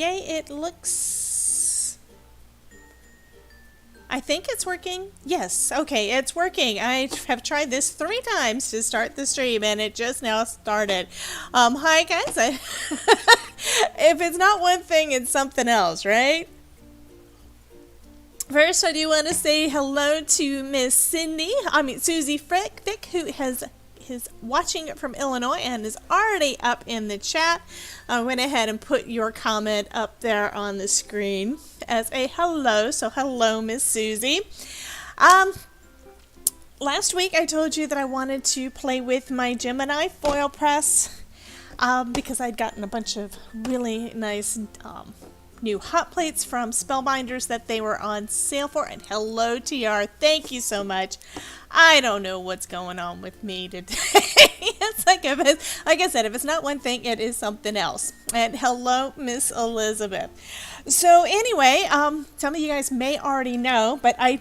yay, it looks... I think it's working. Yes, okay, it's working. I have tried this 3 times to start the stream, and it just now started. Hi, guys. If it's not one thing, it's something else, right? First, I do want to say hello to Miss Susie Frick, who is watching from Illinois and is already up in the chat. I went ahead and put your comment up there on the screen as a hello. So hello, Miss Susie. Last week I told you that I wanted to play with my Gemini Foil Press because I'd gotten a bunch of really nice new hot plates from Spellbinders that they were on sale for. And hello, TR. Thank you so much. I don't know what's going on with me today. It's like I said, if it's not one thing, it is something else. And hello, Miss Elizabeth. So anyway, some of you guys may already know, but I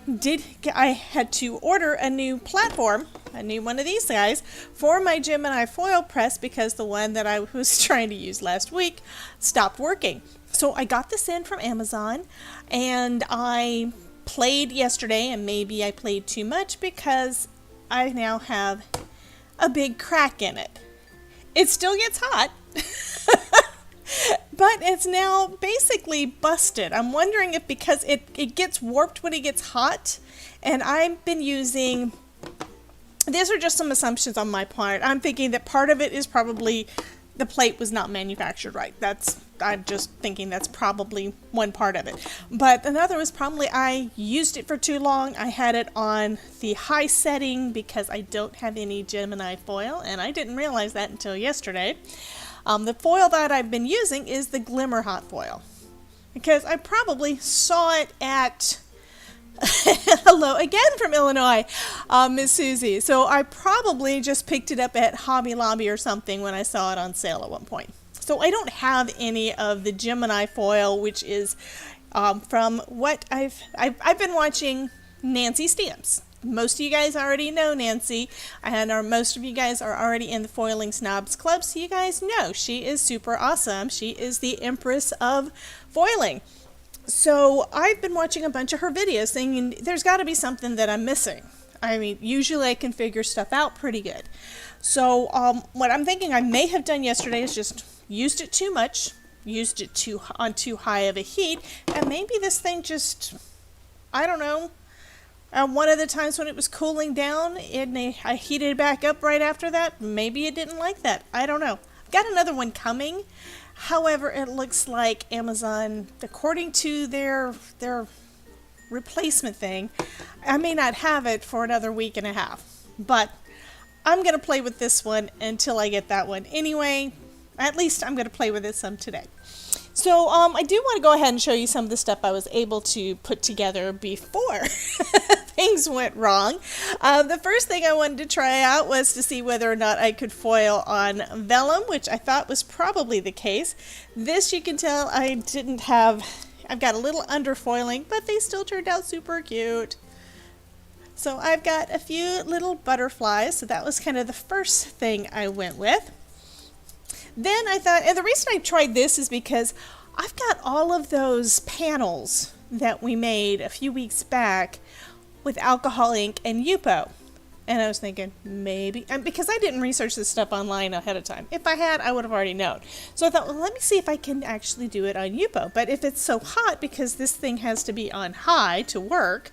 had to order a new platform, a new one of these guys, for my Gemini Foil Press because the one that I was trying to use last week stopped working. So I got this in from Amazon, and I played yesterday, and maybe I played too much because I now have a big crack in it. It still gets hot, but it's now basically busted. I'm wondering if because it gets warped when it gets hot, and I've been using... These are just some assumptions on my part. I'm thinking that part of it is probably the plate was not manufactured right. I'm just thinking that's probably one part of it. But another was probably I used it for too long. I had it on the high setting because I don't have any Gemini foil, and I didn't realize that until yesterday. The foil that I've been using is the Glimmer hot foil because I probably saw it at... Hello again from Illinois, Miss Susie. So I probably just picked it up at Hobby Lobby or something when I saw it on sale at one point. So I don't have any of the Gemini foil, which is from what I've been watching Nancy Stamps. Most of you guys already know Nancy, and most of you guys are already in the Foiling Snobs Club, so you guys know she is super awesome. She is the Empress of Foiling. So I've been watching a bunch of her videos thinking there's got to be something that I'm missing. I mean, usually I can figure stuff out pretty good. So what I'm thinking I may have done yesterday is just used it too much, used it on too high of a heat, and maybe this thing just, I don't know, one of the times when it was cooling down and I heated it back up right after that, maybe it didn't like that. I don't know. I've got another one coming. However, it looks like Amazon, according to their replacement thing, I may not have it for another week and a half. But I'm going to play with this one until I get that one. Anyway, at least I'm going to play with it some today. So I do want to go ahead and show you some of the stuff I was able to put together before things went wrong. The first thing I wanted to try out was to see whether or not I could foil on vellum, which I thought was probably the case. This, you can tell, I didn't have... I've got a little underfoiling, but they still turned out super cute. So I've got a few little butterflies, so that was kind of the first thing I went with. Then I thought, and the reason I tried this is because I've got all of those panels that we made a few weeks back with alcohol ink and Yupo. And I was thinking, maybe, and because I didn't research this stuff online ahead of time. If I had, I would have already known. So I thought, well, let me see if I can actually do it on Yupo. But if it's so hot, because this thing has to be on high to work,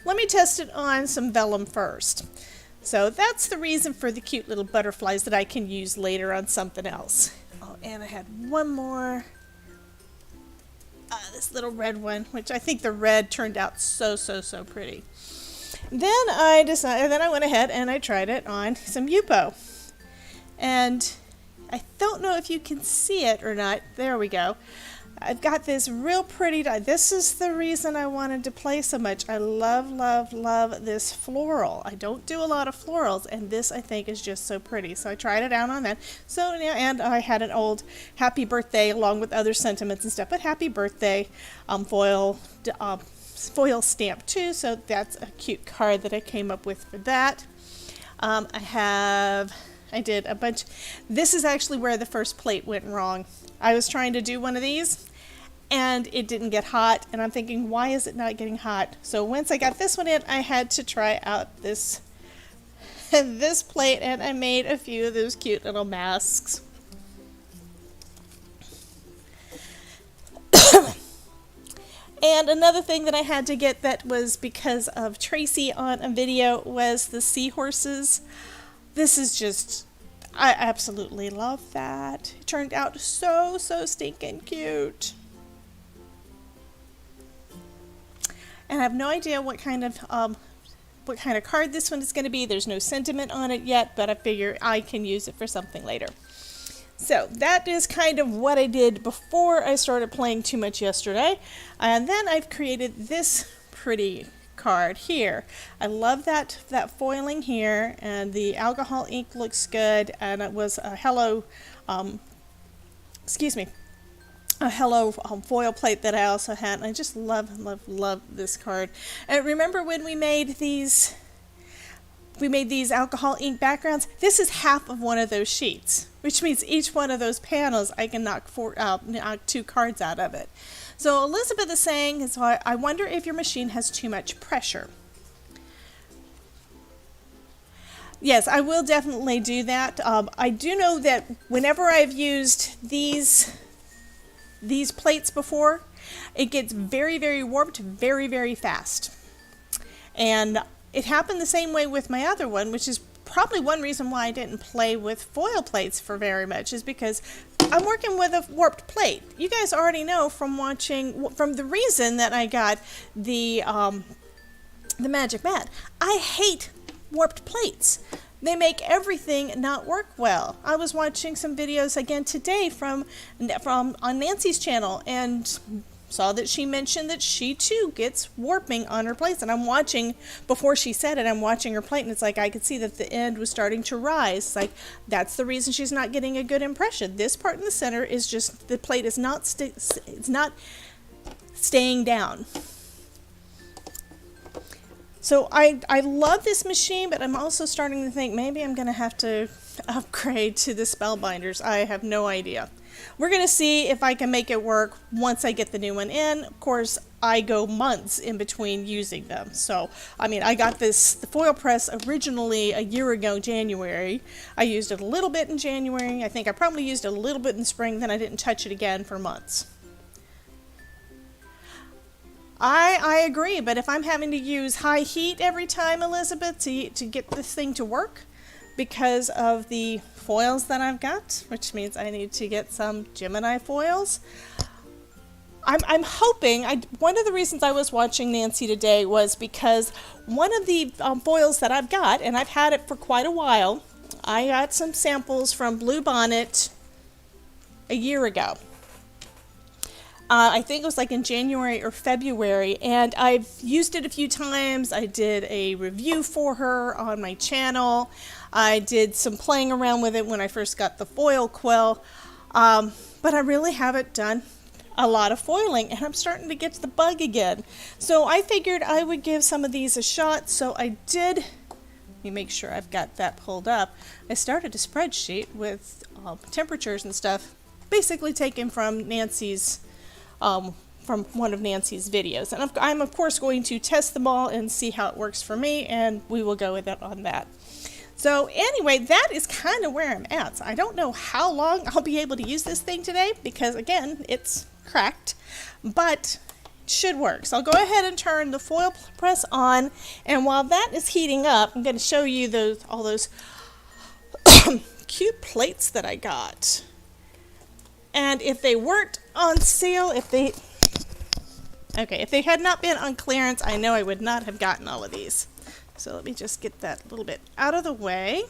let me test it on some vellum first. So that's the reason for the cute little butterflies that I can use later on something else. Oh, and I had one more. This little red one, which I think the red turned out so pretty. Then I went ahead and I tried it on some Yupo. And I don't know if you can see it or not. There we go. I've got this real pretty dye. This is the reason I wanted to play so much. I love this floral. I don't do a lot of florals, and this I think is just so pretty. So I tried it out on that. So, and I had an old happy birthday along with other sentiments and stuff, but happy birthday foil stamp too. So that's a cute card that I came up with for that. I did a bunch. This is actually where the first plate went wrong. I was trying to do one of these, and it didn't get hot, and I'm thinking, why is it not getting hot? So once I got this one in, I had to try out this this plate, and I made a few of those cute little masks. And another thing that I had to get that was because of Tracy on a video was the seahorses. This is just, I absolutely love that. It turned out so stinking cute. And I have no idea what kind of card this one is going to be. There's no sentiment on it yet, but I figure I can use it for something later. So that is kind of what I did before I started playing too much yesterday. And then I've created this pretty card here. I love that foiling here, and the alcohol ink looks good, and it was a hello, a hello foil plate that I also had. And I just love this card. And remember when we made these alcohol ink backgrounds? This is half of one of those sheets, which means each one of those panels I can knock 2 cards out of it. So Elizabeth is saying, so I wonder if your machine has too much pressure. Yes, I will definitely do that. I do know that whenever I've used these plates before, it gets very warped very fast. And it happened the same way with my other one, which is probably one reason why I didn't play with foil plates for very much, is because I'm working with a warped plate. You guys already know from the reason that I got the Magic Mat. I hate warped plates. They make everything not work well. I was watching some videos again today from on Nancy's channel, and saw that she mentioned that she too gets warping on her plates. And I'm watching, before she said it, I'm watching her plate, and it's like I could see that the end was starting to rise. It's like, that's the reason she's not getting a good impression. This part in the center is just, the plate is not it's not staying down. So I love this machine, but I'm also starting to think maybe I'm going to have to upgrade to the Spellbinders. I have no idea. We're going to see if I can make it work once I get the new one in. Of course, I go months in between using them. So, I mean, I got the foil press originally a year ago, January. I used it a little bit in January. I think I probably used it a little bit in spring, then I didn't touch it again for months. I agree, but if I'm having to use high heat every time, Elizabeth, to get this thing to work, because of the foils that I've got, which means I need to get some Gemini foils. I'm hoping, one of the reasons I was watching Nancy today was because one of the foils that I've got, and I've had it for quite a while, I got some samples from Bluebonnet a year ago. I think it was like in January or February, and I've used it a few times. I did a review for her on my channel. I did some playing around with it when I first got the foil quill, but I really haven't done a lot of foiling, and I'm starting to get the bug again. So I figured I would give some of these a shot, so I did. Let me make sure I've got that pulled up. I started a spreadsheet with temperatures and stuff, basically taken from Nancy's from one of Nancy's videos. And I'm of course going to test them all and see how it works for me, and we will go with it on that. So anyway, that is kind of where I'm at. So I don't know how long I'll be able to use this thing today, because again, it's cracked, but it should work. So I'll go ahead and turn the foil press on, and while that is heating up, I'm going to show you all those cute plates that I got. And if they weren't on sale, if they had not been on clearance, I know I would not have gotten all of these. So let me just get that a little bit out of the way.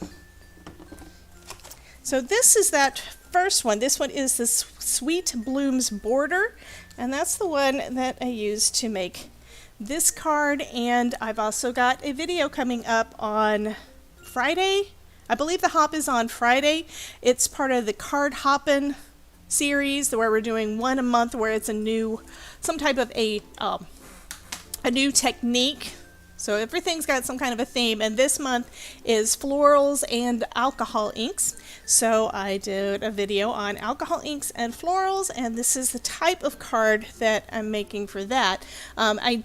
So this is that first one. This one is the Sweet Blooms border, and that's the one that I used to make this card. And I've also got a video coming up on Friday. I believe the hop is on Friday. It's part of the card hoppin' series where we're doing one a month, where it's some type of a new technique So everything's got some kind of a theme, and this month is florals and alcohol inks. So I did a video on alcohol inks and florals, and this is the type of card that I'm making for that. I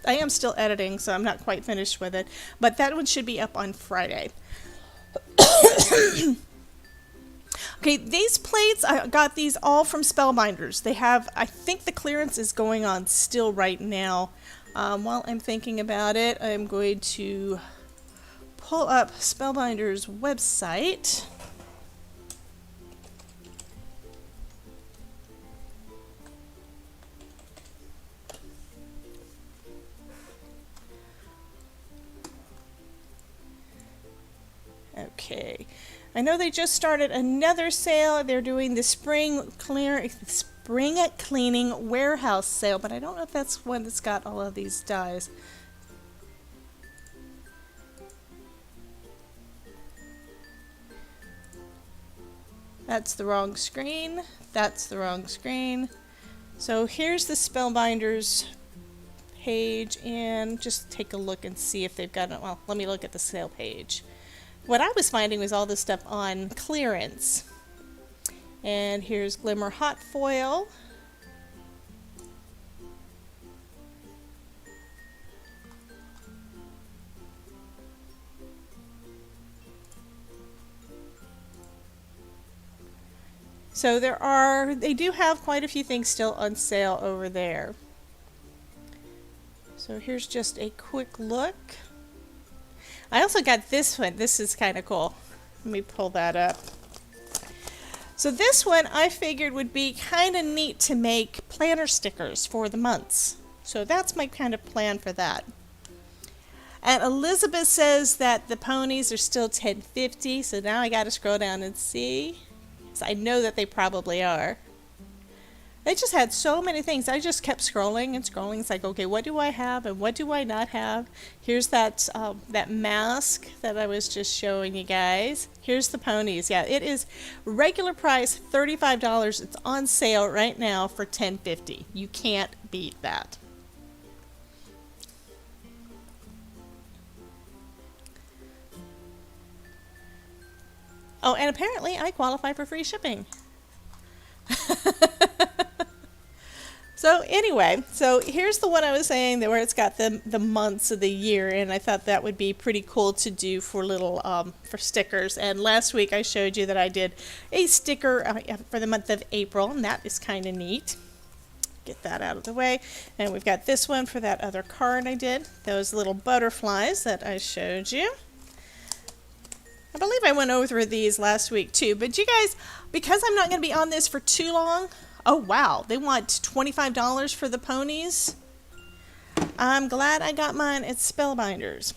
am still editing, so I'm not quite finished with it, but that one should be up on Friday. Okay, these plates, I got these all from Spellbinders. They have, I think the clearance is going on still right now. While I'm thinking about it, I'm going to pull up Spellbinder's website. Okay, I know they just started another sale. They're doing the spring cleaning warehouse sale, but I don't know if that's one that's got all of these dies. That's the wrong screen. That's the wrong screen. So here's the Spellbinders page, and just take a look and see if they've got it. Well, let me look at the sale page. What I was finding was all this stuff on clearance. And here's Glimmer Hot Foil. So they do have quite a few things still on sale over there. So here's just a quick look. I also got this one. This is kind of cool. Let me pull that up. So this one I figured would be kind of neat to make planner stickers for the months. So that's my kind of plan for that. And Elizabeth says that the ponies are still $10.50. So now I got to scroll down and see. So I know that they probably are. They just had so many things. I just kept scrolling and scrolling. It's like, okay, what do I have and what do I not have? Here's that that mask that I was just showing you guys. Here's the ponies. Yeah, it is regular price $35. It's on sale right now for $10.50. You can't beat that. Oh, and apparently I qualify for free shipping. So anyway, so here's the one I was saying that where it's got the months of the year, and I thought that would be pretty cool to do for little for stickers. And last week I showed you that I did a sticker for the month of April, and that is kind of neat. Get that out of the way. And we've got this one for that other card I did, those little butterflies that I showed you. I believe I went over these last week too, but you guys, because I'm not going to be on this for too long. Oh wow, they want $25 for the ponies. I'm glad I got mine at Spellbinders.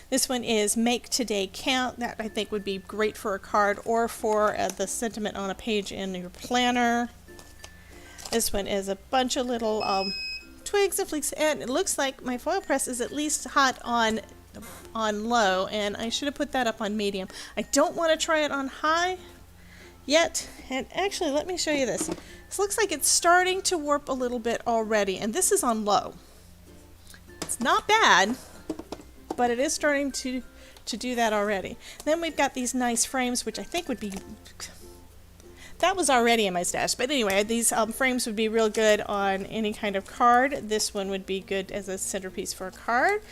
This one is Make Today Count. That I think would be great for a card or for the sentiment on a page in your planner. This one is a bunch of little twigs and fleeks, and it looks like my foil press is at least hot on low, and I should have put that up on medium. I don't want to try it on high yet, and actually let me show you this. This looks like it's starting to warp a little bit already, and this is on low. It's not bad, but it is starting to do that already. Then we've got these nice frames, which I think would be, that was already in my stash, but anyway, these frames would be real good on any kind of card. This one would be good as a centerpiece for a card.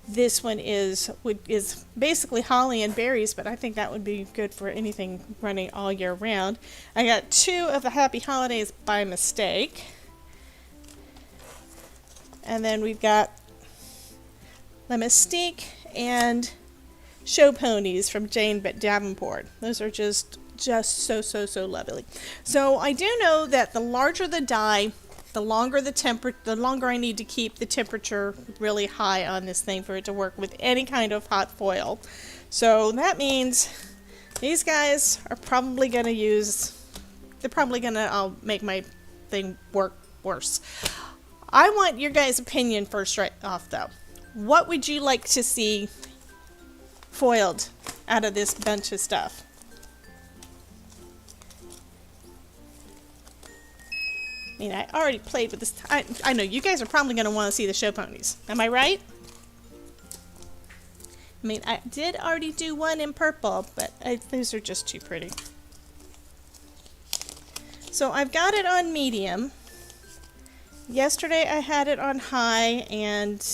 This one is basically holly and berries, but I think that would be good for anything running all year round. I got two of the Happy Holidays by mistake. And then we've got the Mystique and Show Ponies from Jane Davenport. Those are just so lovely. So I do know that the larger the die, the longer I need to keep the temperature really high on this thing for it to work with any kind of hot foil. So that means these guys are probably going to make my thing work worse. I want your guys' opinion first right off though. What would you like to see foiled out of this bunch of stuff? I mean, I already played with this. I know you guys are probably going to want to see the Show Ponies. Am I right? I mean, I did already do one in purple, but those are just too pretty. So I've got it on medium. Yesterday I had it on high, and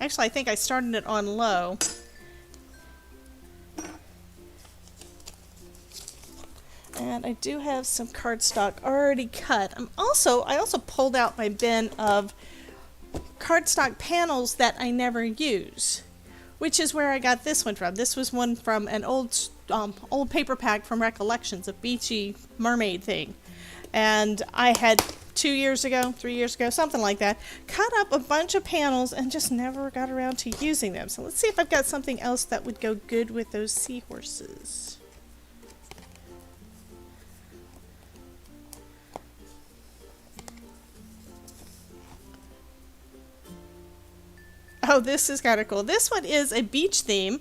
actually I think I started it on low. And I do have some cardstock already cut. I also pulled out my bin of cardstock panels that I never use, which is where I got this one from. This was one from an old paper pack from Recollections, a beachy mermaid thing. And I had 2 years ago, 3 years ago, something like that, cut up a bunch of panels and just never got around to using them. So let's see if I've got something else that would go good with those seahorses. Oh, this is kind of cool. This one is a beach theme.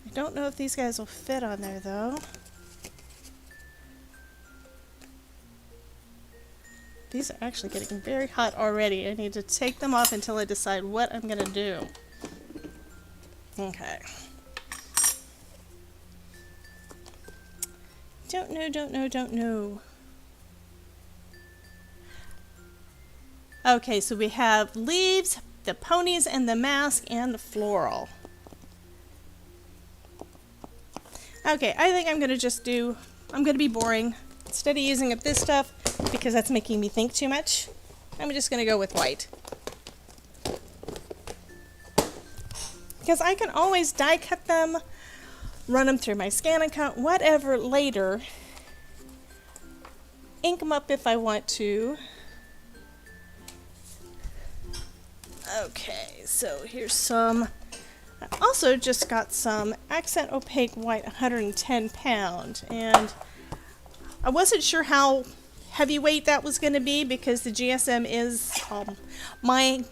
I don't know if these guys will fit on there, though. These are actually getting very hot already. I need to take them off until I decide what I'm going to do. Okay. Don't know. Okay, so we have leaves, the ponies, and the mask, and the floral. Okay, I think I'm going to be boring. Instead of using up this stuff, because that's making me think too much, I'm just going to go with white. Because I can always die cut them, run them through my scan and cut, whatever later. Ink them up if I want to. Okay, so here's some. I also just got some Accent Opaque White 110 pound, and I wasn't sure how heavyweight that was going to be because the GSM is,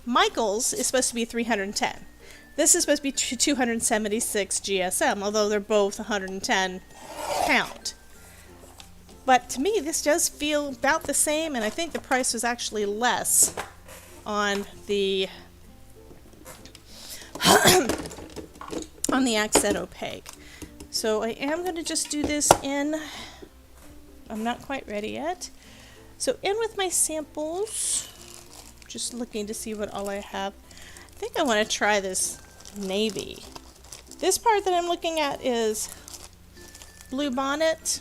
Michael's is supposed to be 310. This is supposed to be 276 GSM, although they're both 110 pound. But to me, this does feel about the same, and I think the price was actually less on the on the Accent Opaque. So I am going to just do this in, I'm not quite ready yet. So in with my samples, just looking to see what all I have. I think I want to try this navy. This part that I'm looking at is Bluebonnet,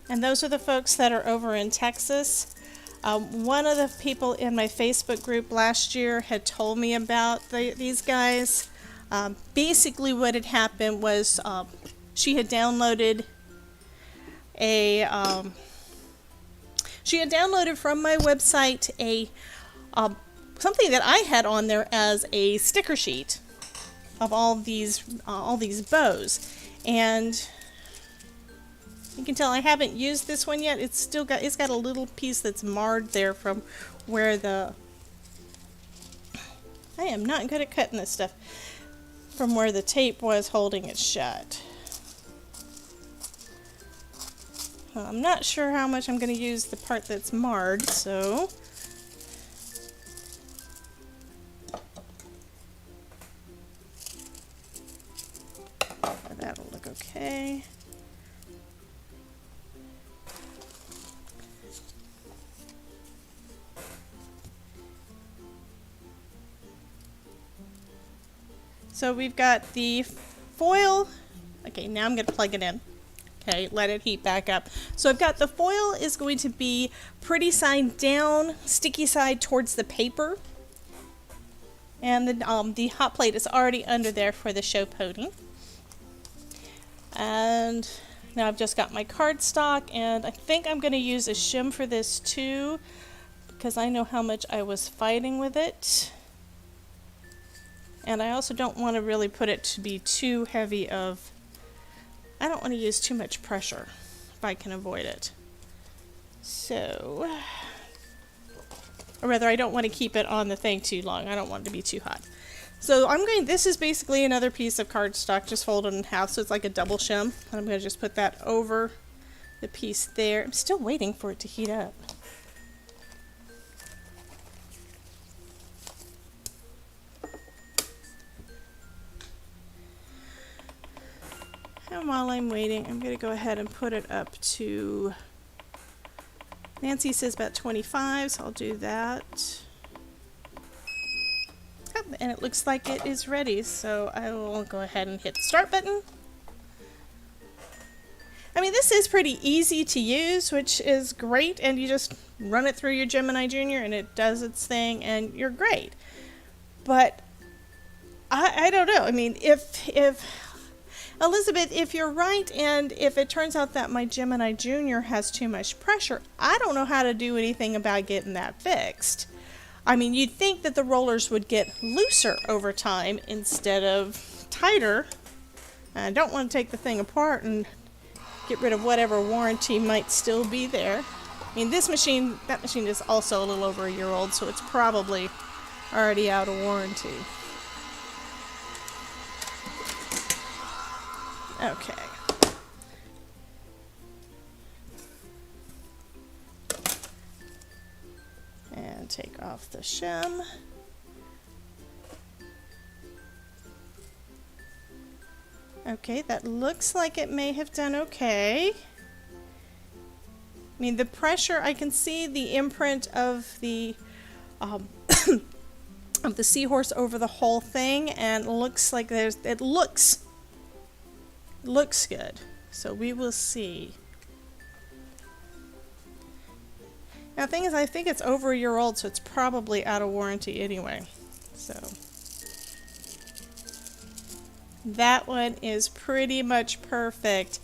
and those are the folks that are over in Texas. One of the people in my Facebook group last year had told me about these guys. Basically what had happened was she had downloaded from my website something that I had on there as a sticker sheet of all these bows, and you can tell I haven't used this one yet. It's got a little piece that's marred there from where I am not good at cutting this stuff, from where the tape was holding it shut. I'm not sure how much I'm going to use the part that's marred, so that'll look okay. So we've got the foil. Okay, now I'm going to plug it in. Okay, let it heat back up. So I've got the foil is going to be pretty side down, sticky side towards the paper. And the hot plate is already under there for the show pony. And now I've just got my cardstock, and I think I'm going to use a shim for this too, because I know how much I was fighting with it. And I also don't want to really put it to be too heavy of, I don't want to use too much pressure if I can avoid it. So, or rather I don't want to keep it on the thing too long. I don't want it to be too hot. So this is basically another piece of cardstock just folded in half, so it's like a double shim. And I'm going to just put that over the piece there. I'm still waiting for it to heat up. And while I'm waiting, I'm going to go ahead and put it up to, Nancy says about 25, so I'll do that. Yep, and it looks like it is ready, so I will go ahead and hit the start button. I mean, this is pretty easy to use, which is great, and you just run it through your Gemini Junior and it does its thing and you're great. But I don't know. I mean, if Elizabeth, if you're right, and if it turns out that my Gemini Junior has too much pressure, I don't know how to do anything about getting that fixed. I mean, you'd think that the rollers would get looser over time instead of tighter. I don't want to take the thing apart and get rid of whatever warranty might still be there. I mean, this machine, that machine is also a little over a year old, so it's probably already out of warranty. Okay. And take off the shim. Okay, that looks like it may have done okay. I mean, the pressure, I can see the imprint of the of the seahorse over the whole thing, and it looks like it looks good. So we will see. Now, the thing is, I think it's over a year old, so it's probably out of warranty anyway. So that one is pretty much perfect.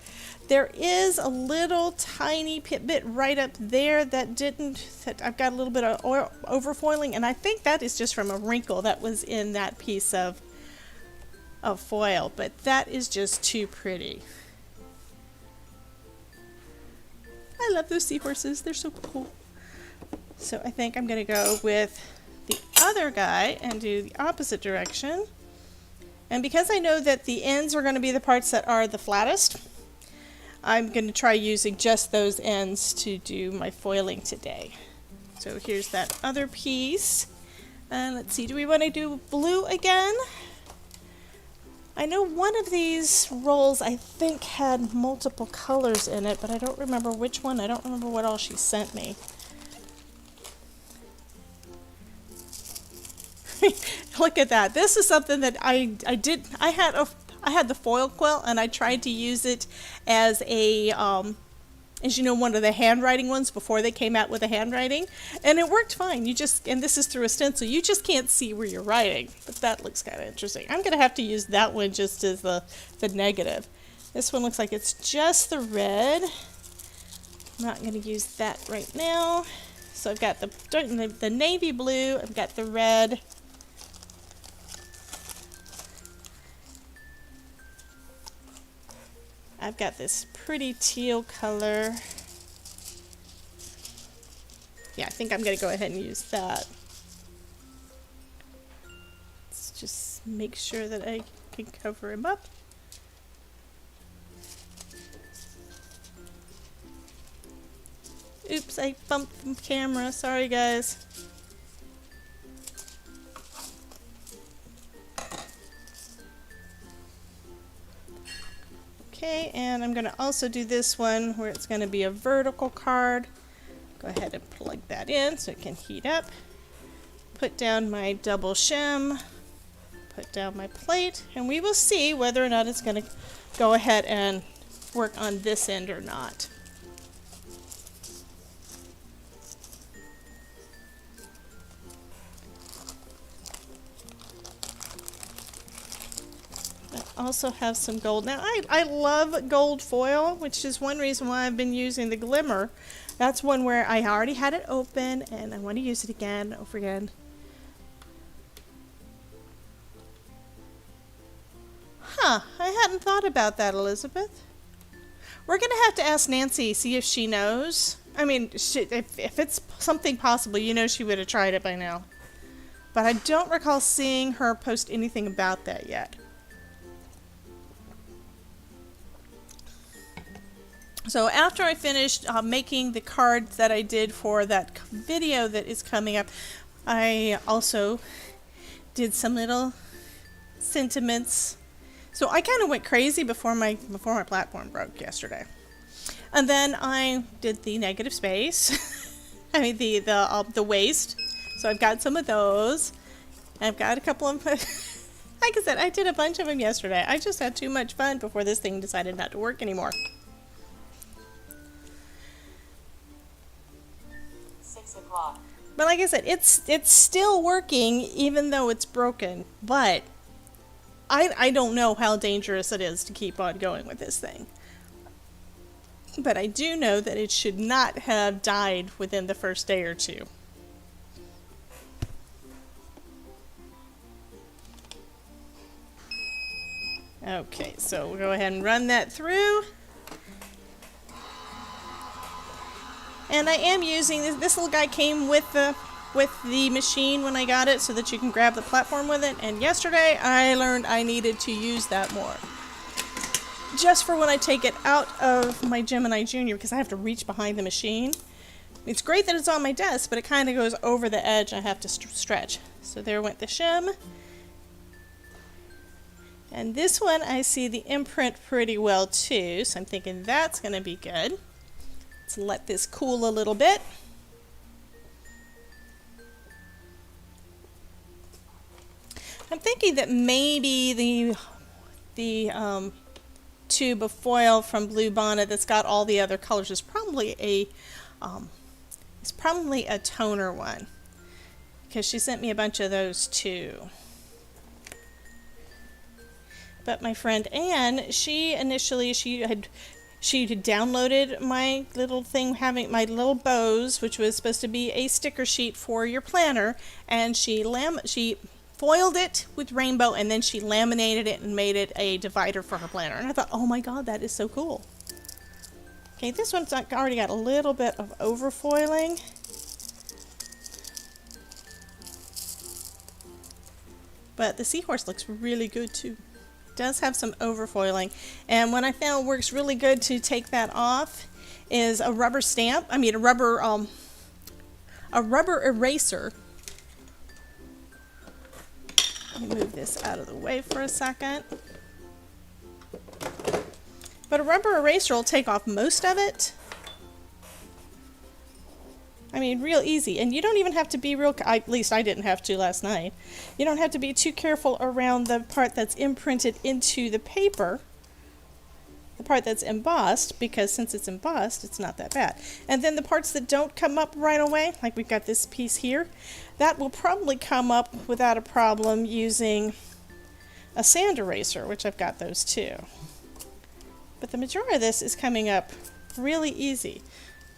There is a little tiny bit right up there that I've got a little bit of oil overfoiling, and I think that is just from a wrinkle that was in that piece of foil, but that is just too pretty. I love those seahorses, they're so cool. So I think I'm going to go with the other guy and do the opposite direction. And because I know that the ends are going to be the parts that are the flattest, I'm going to try using just those ends to do my foiling today. So here's that other piece. And let's see, do we want to do blue again? I know one of these rolls I think had multiple colors in it, but I don't remember which one. I don't remember what all she sent me. Look at that. This is something that I had the foil quilt, and I tried to use it as a as you know, one of the handwriting ones before they came out with the handwriting, and it worked fine. And this is through a stencil. You just can't see where you're writing, but that looks kind of interesting. I'm going to have to use that one just as the negative. This one looks like it's just the red. I'm not going to use that right now. So I've got the navy blue, I've got the red. I've got this pretty teal color. Yeah, I think I'm going to go ahead and use that. Let's just make sure that I can cover him up. Oops, I bumped the camera. Sorry, guys. Okay, and I'm going to also do this one where it's going to be a vertical card. Go ahead and plug that in so it can heat up. Put down my double shim. Put down my plate, and we will see whether or not it's going to go ahead and work on this end or not. Also have some gold. Now I love gold foil, which is one reason why I've been using the Glimmer. That's one where I already had it open and I want to use it again, over again. Huh, I hadn't thought about that, Elizabeth. We're going to have to ask Nancy, see if she knows. I mean, if it's something possible, you know she would have tried it by now. But I don't recall seeing her post anything about that yet. So after I finished making the cards that I did for that video that is coming up, I also did some little sentiments. So I kind of went crazy before my platform broke yesterday. And then I did the negative space. I mean the waste. So I've got some of those. I've got a couple of like I said, I did a bunch of them yesterday. I just had too much fun before this thing decided not to work anymore. 6 o'clock. But like I said, it's still working even though it's broken. But I don't know how dangerous it is to keep on going with this thing. But I do know that it should not have died within the first day or two. Okay, so we'll go ahead and run that through. And I am using this little guy came with the machine when I got it so that you can grab the platform with it. And yesterday I learned I needed to use that more. Just for when I take it out of my Gemini Junior because I have to reach behind the machine. It's great that it's on my desk, but it kind of goes over the edge. I have to stretch. So there went the shim. And this one I see the imprint pretty well too, so I'm thinking that's going to be good. Let's let this cool a little bit. I'm thinking that maybe the tube of foil from Bluebonnet that's got all the other colors is probably a toner one, because she sent me a bunch of those too. But my friend Anne, she had downloaded my little thing having my little bows, which was supposed to be a sticker sheet for your planner, and she foiled it with rainbow, and then she laminated it and made it a divider for her planner. And I thought, oh my god, that is so cool. Okay, this one's already got a little bit of overfoiling. But the seahorse looks really good too. Does have some overfoiling, and what I found works really good to take that off is a rubber stamp. I mean a rubber eraser. Let me move this out of the way for a second. But a rubber eraser will take off most of it. I mean, real easy. And you don't even have to be at least I didn't have to last night. You don't have to be too careful around the part that's imprinted into the paper. The part that's embossed, because since it's embossed, it's not that bad. And then the parts that don't come up right away, like we've got this piece here, that will probably come up without a problem using a sand eraser, which I've got those too. But the majority of this is coming up really easy.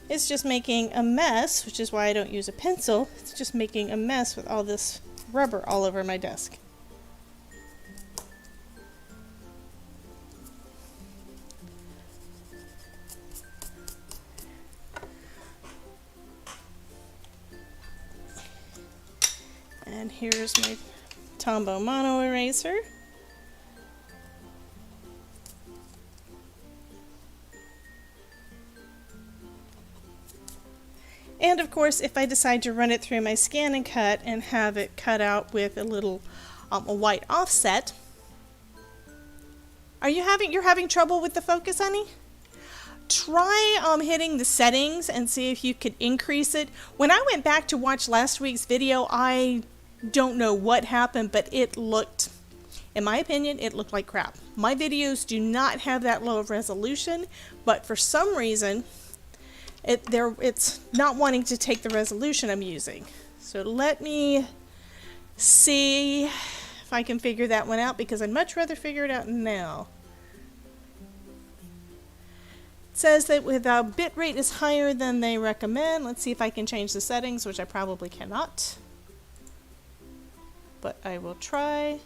It's just making a mess, which is why I don't use a pencil. It's just making a mess with all this rubber all over my desk. And here's my Tombow Mono eraser. And of course, if I decide to run it through my scan and cut and have it cut out with a little a white offset. You're having trouble with the focus, honey? Try hitting the settings and see if you could increase it. When I went back to watch last week's video, I don't know what happened, but it looked, in my opinion, it looked like crap. My videos do not have that low of resolution, but for some reason, it's not wanting to take the resolution I'm using. So let me see if I can figure that one out, because I'd much rather figure it out now. It says that with bit rate is higher than they recommend. Let's see if I can change the settings, which I probably cannot. But I will try.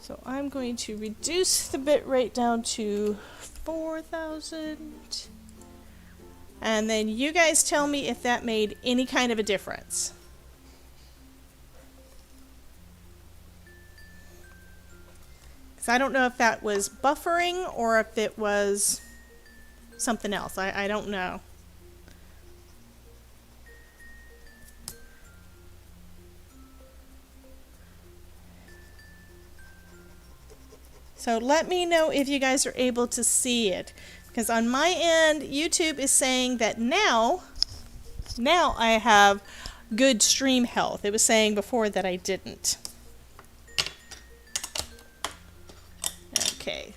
So I'm going to reduce the bit rate down to 4,000. And then you guys tell me if that made any kind of a difference. Because I don't know if that was buffering or if it was something else. I don't know. So let me know if you guys are able to see it. Because on my end, YouTube is saying that now I have good stream health. It was saying before that I didn't. Okay.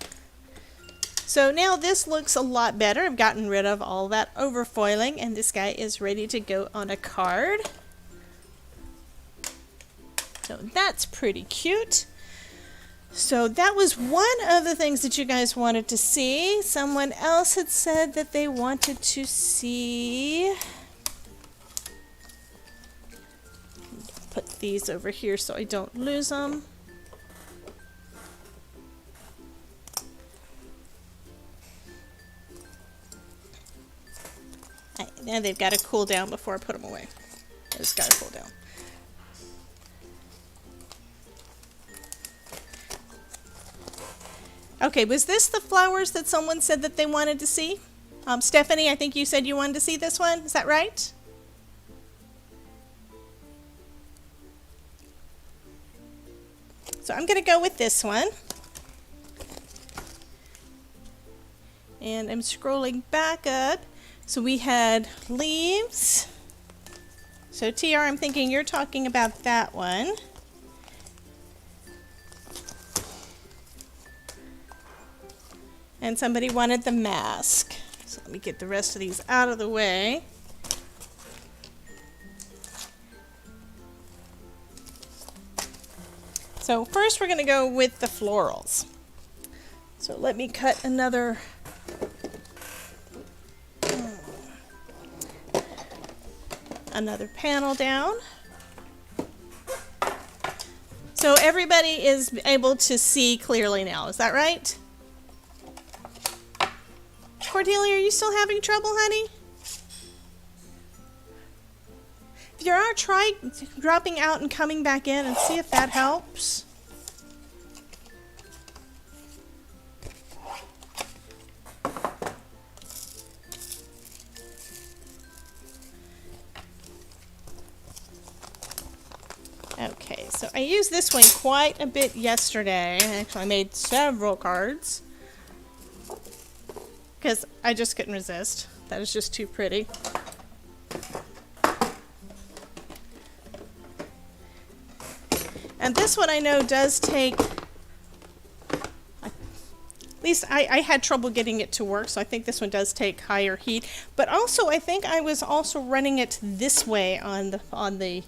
So now this looks a lot better. I've gotten rid of all that overfoiling, and this guy is ready to go on a card. So that's pretty cute. So that was one of the things that you guys wanted to see. Someone else had said that they wanted to see... Put these over here so I don't lose them. Now they've got to cool down before I put them away. They just got to cool down. Okay, was this the flowers that someone said that they wanted to see? Stephanie, I think you said you wanted to see this one. Is that right? So I'm going to go with this one. And I'm scrolling back up. So we had leaves. So TR, I'm thinking you're talking about that one. And somebody wanted the mask. So let me get the rest of these out of the way. So first we're going to go with the florals. So let me cut another panel down. So everybody is able to see clearly now, is that right? Cordelia, are you still having trouble, honey? If you are, try dropping out and coming back in and see if that helps. Okay, so I used this one quite a bit yesterday. Actually, I made several cards because I just couldn't resist. That is just too pretty. And this one I know does take, at least I had trouble getting it to work, so I think this one does take higher heat. But also I think I was also running it this way on the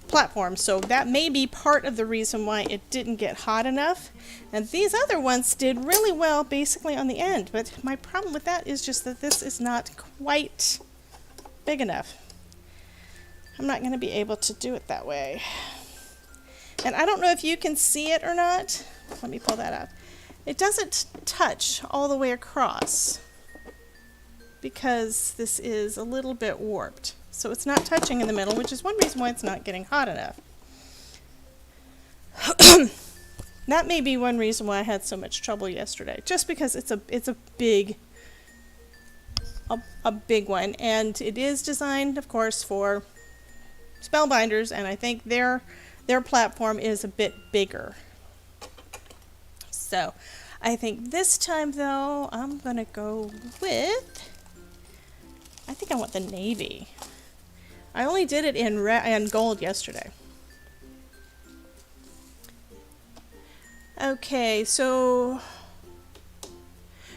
platform, so that may be part of the reason why it didn't get hot enough. And these other ones did really well basically on the end, but my problem with that is just that this is not quite big enough. I'm not going to be able to do it that way. And I don't know if you can see it or not. Let me pull that up. It doesn't touch all the way across because this is a little bit warped. So it's not touching in the middle, which is one reason why it's not getting hot enough. That may be one reason why I had so much trouble yesterday, just because it's a big one, and it is designed, of course, for Spellbinders, and I think their platform is a bit bigger. So I think this time though I'm gonna go with, I think I want the navy. I only did it in red and gold yesterday. Okay, so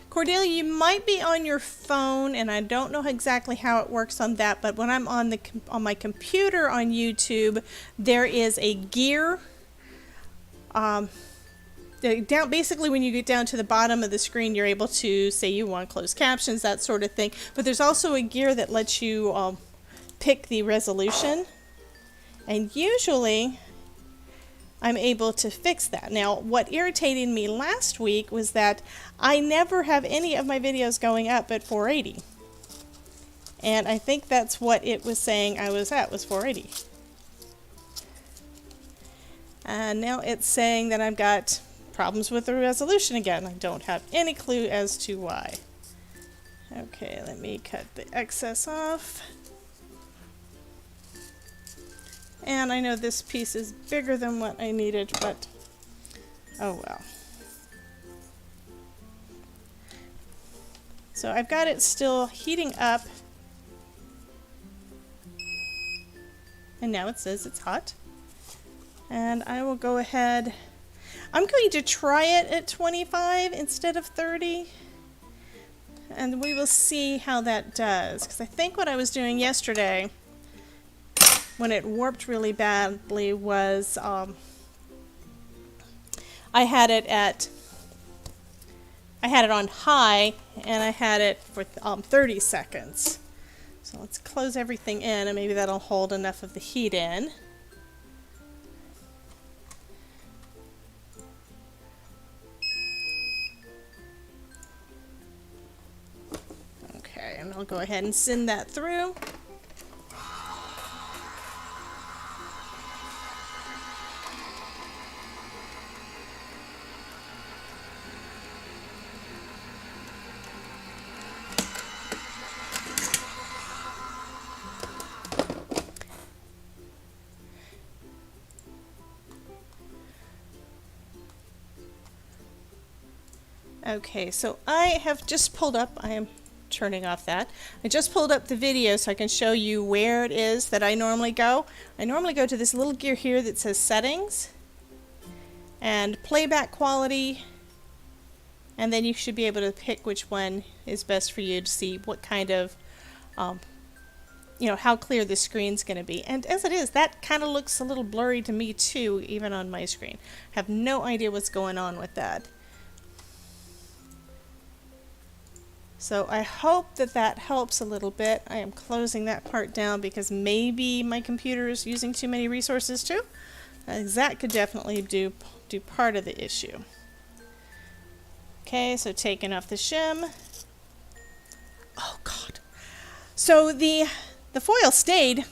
Cordelia, you might be on your phone, and I don't know exactly how it works on that, but when I'm on my computer on YouTube, there is a gear. Basically, when you get down to the bottom of the screen, you're able to say you want closed captions, that sort of thing. But there's also a gear that lets you pick the resolution, and usually I'm able to fix that. Now, what irritated me last week was that I never have any of my videos going up at 480. And I think that's what it was saying I was at, was 480. And now it's saying that I've got problems with the resolution again. I don't have any clue as to why. Okay, let me cut the excess off. And I know this piece is bigger than what I needed, but oh well. So I've got it still heating up. And now it says it's hot. And I will go ahead. I'm going to try it at 25 instead of 30. And we will see how that does. Because I think what I was doing yesterday when it warped really badly was I had it on high and I had it for 30 seconds. So let's close everything in and maybe that'll hold enough of the heat in. Okay, and I'll go ahead and send that through. Okay, so I have just pulled up, I am turning off that. I just pulled up the video so I can show you where it is that I normally go. I normally go to this little gear here that says settings and playback quality, and then you should be able to pick which one is best for you to see what kind of, you know, how clear the screen's going to be. And as it is, that kind of looks a little blurry to me too, even on my screen. I have no idea what's going on with that. So I hope that that helps a little bit. I am closing that part down because maybe my computer is using too many resources too. That could definitely do part of the issue. Okay, so taking off the shim. Oh God. So the foil stayed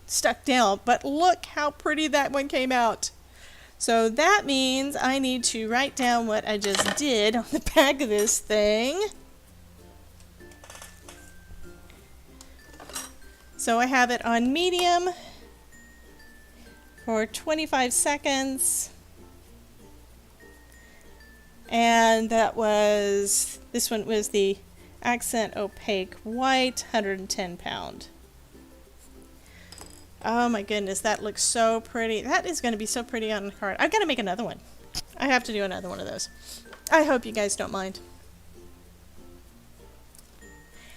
stuck down, but look how pretty that one came out. So that means I need to write down what I just did on the back of this thing. So I have it on medium for 25 seconds. And that was, this one was the Accent Opaque White, 110 pound. Oh my goodness, that looks so pretty. That is going to be so pretty on the card. I've got to make another one. I have to do another one of those. I hope you guys don't mind.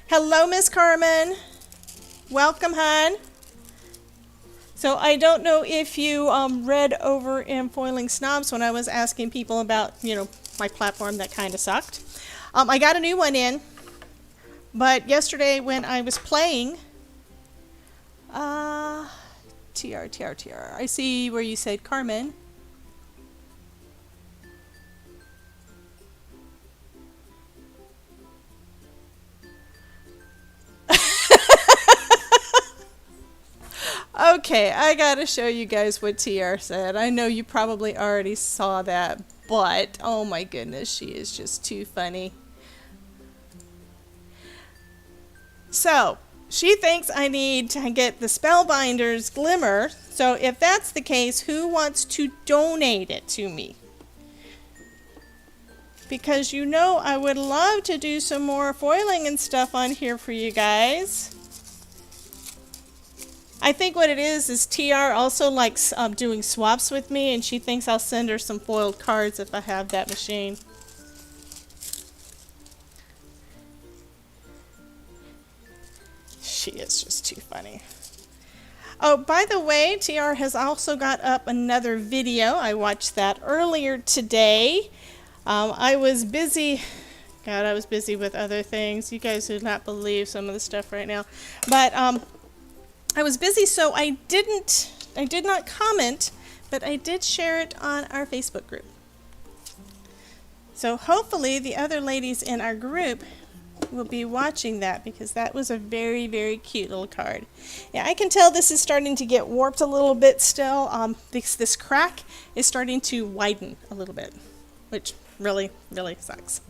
Hello, Miss Carmen. Welcome, hon. So I don't know if you read over in Foiling Snobs when I was asking people about, you know, my platform that kind of sucked. I got a new one in, but yesterday when I was playing, TR, I see where you said Carmen. Okay, I gotta show you guys what TR said. I know you probably already saw that, but oh my goodness, she is just too funny. So, she thinks I need to get the Spellbinder's Glimmer. So if that's the case, who wants to donate it to me? Because you know I would love to do some more foiling and stuff on here for you guys. I think what it is TR also likes doing swaps with me, and she thinks I'll send her some foiled cards if I have that machine. She is just too funny. Oh, by the way, TR has also got up another video. I watched that earlier today. I was busy. God, I was busy with other things. You guys would not believe some of the stuff right now. But I was busy, so I did not comment, but I did share it on our Facebook group. So hopefully the other ladies in our group will be watching that, because that was a very, very cute little card. Yeah, I can tell this is starting to get warped a little bit still. This crack is starting to widen a little bit, which really, really sucks.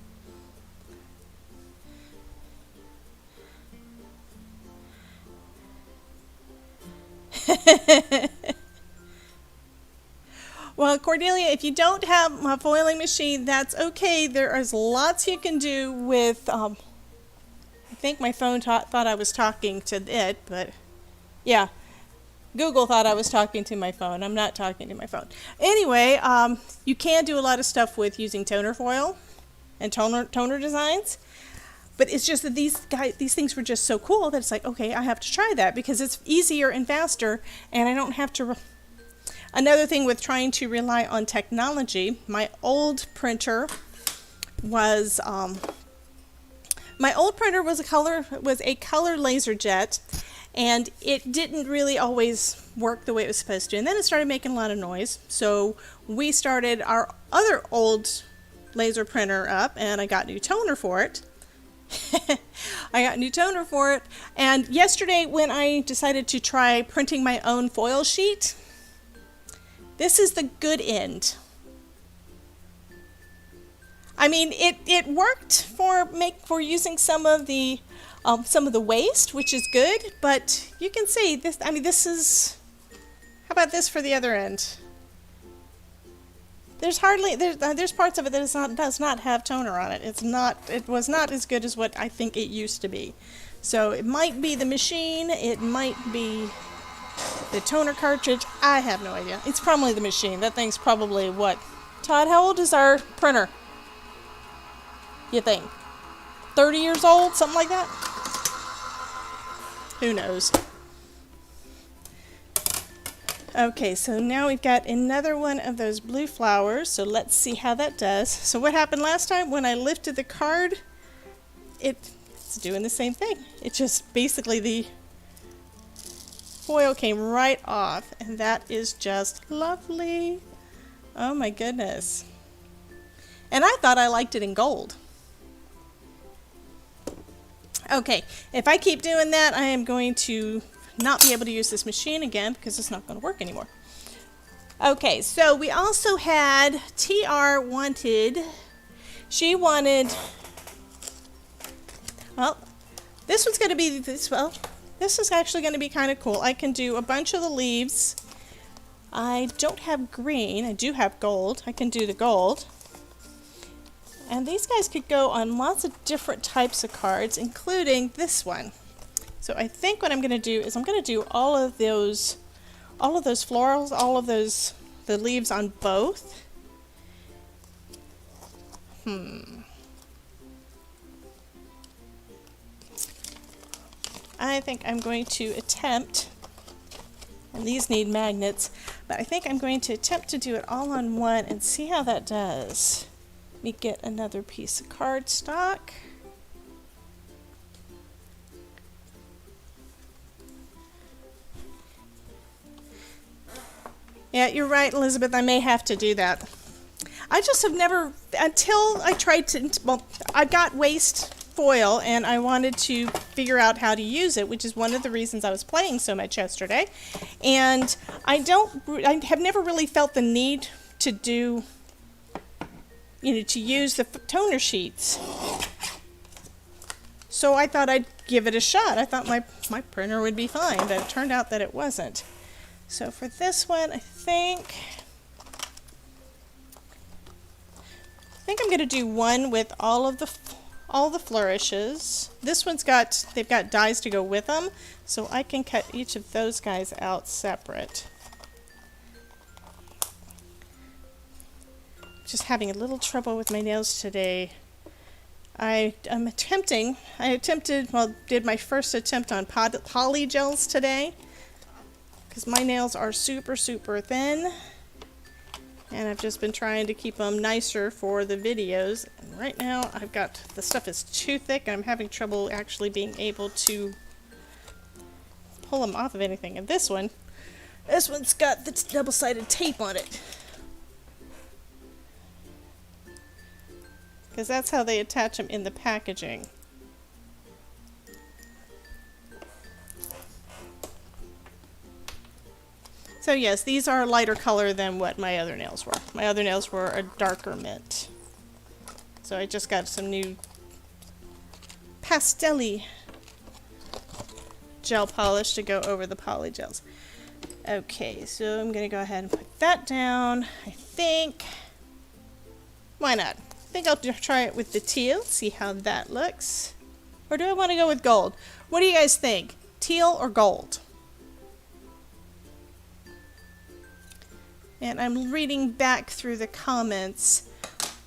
Well, Cordelia, if you don't have a foiling machine, that's okay. There is lots you can do with think my phone thought I was talking to it, but yeah, Google thought I was talking to my phone. I'm not talking to my phone. Anyway, you can do a lot of stuff with using toner foil and toner designs. But it's just that these things were just so cool that it's like, okay, I have to try that because it's easier and faster, and I don't have to. Another thing with trying to rely on technology, my old printer was a color laser jet, and it didn't really always work the way it was supposed to. And then it started making a lot of noise, so we started our other old laser printer up, and I got new toner for it. And yesterday when I decided to try printing my own foil sheet, this is the good end. I mean, it worked for using some of the waste, which is good, but you can see this. I mean, this is. How about this for the other end? There's parts of it that does not have toner on it. It was not as good as what I think it used to be. So it might be the machine, it might be the toner cartridge. I have no idea. It's probably the machine. That thing's probably what? Todd, how old is our printer? You think? 30 years old? Something like that? Who knows? Okay, so now we've got another one of those blue flowers, so let's see how that does. So what happened last time when I lifted the card? It's doing the same thing. It just basically the foil came right off, and that is just lovely. Oh my goodness. And I thought I liked it in gold. Okay, if I keep doing that, I am going to not be able to use this machine again because it's not going to work anymore. Okay, so we also had TR she wanted, well, this one's going to be this is actually going to be kind of cool. I can do a bunch of the leaves. I don't have green, I do have gold. I can do the gold. And these guys could go on lots of different types of cards, including this one. So I think what I'm going to do is I'm going to do all of those florals, the leaves on both. I think I'm going to attempt, and these need magnets, but I think I'm going to attempt to do it all on one and see how that does. Let me get another piece of cardstock. Yeah, you're right, Elizabeth. I may have to do that. I just have never, until I tried to, well, I got waste foil and I wanted to figure out how to use it, which is one of the reasons I was playing so much yesterday. And I have never really felt the need to do, to use the toner sheets. So I thought I'd give it a shot. I thought my printer would be fine, but it turned out that it wasn't. So for this one, I think I'm going to do one with all the flourishes. This one's they've got dies to go with them, so I can cut each of those guys out separate. Just having a little trouble with my nails today. I did my first attempt on poly gels today, because my nails are super, super thin, and I've just been trying to keep them nicer for the videos. And right now, the stuff is too thick, and I'm having trouble actually being able to pull them off of anything. And this one's got the double-sided tape on it, because that's how they attach them in the packaging. So yes, these are a lighter color than what my other nails were. My other nails were a darker mint. So I just got some new pastel-y gel polish to go over the poly gels. Okay, so I'm going to go ahead and put that down. I think, why not? I think I'll try it with the teal, see how that looks. Or do I want to go with gold? What do you guys think? Teal or gold? And I'm reading back through the comments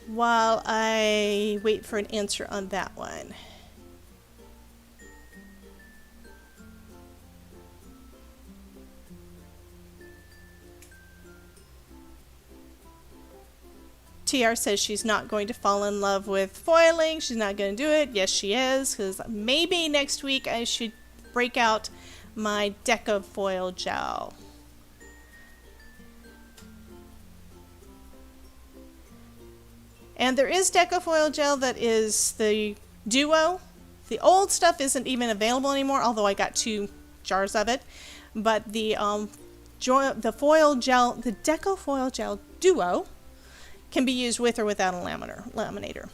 while I wait for an answer on that one. TR says she's not going to fall in love with foiling. She's not going to do it. Yes, she is, because maybe next week I should break out my Deco Foil gel. And there is Deco Foil gel that is the duo. The old stuff isn't even available anymore, although I got 2 jars of it. But the foil gel, the Deco Foil gel duo, can be used with or without a laminator.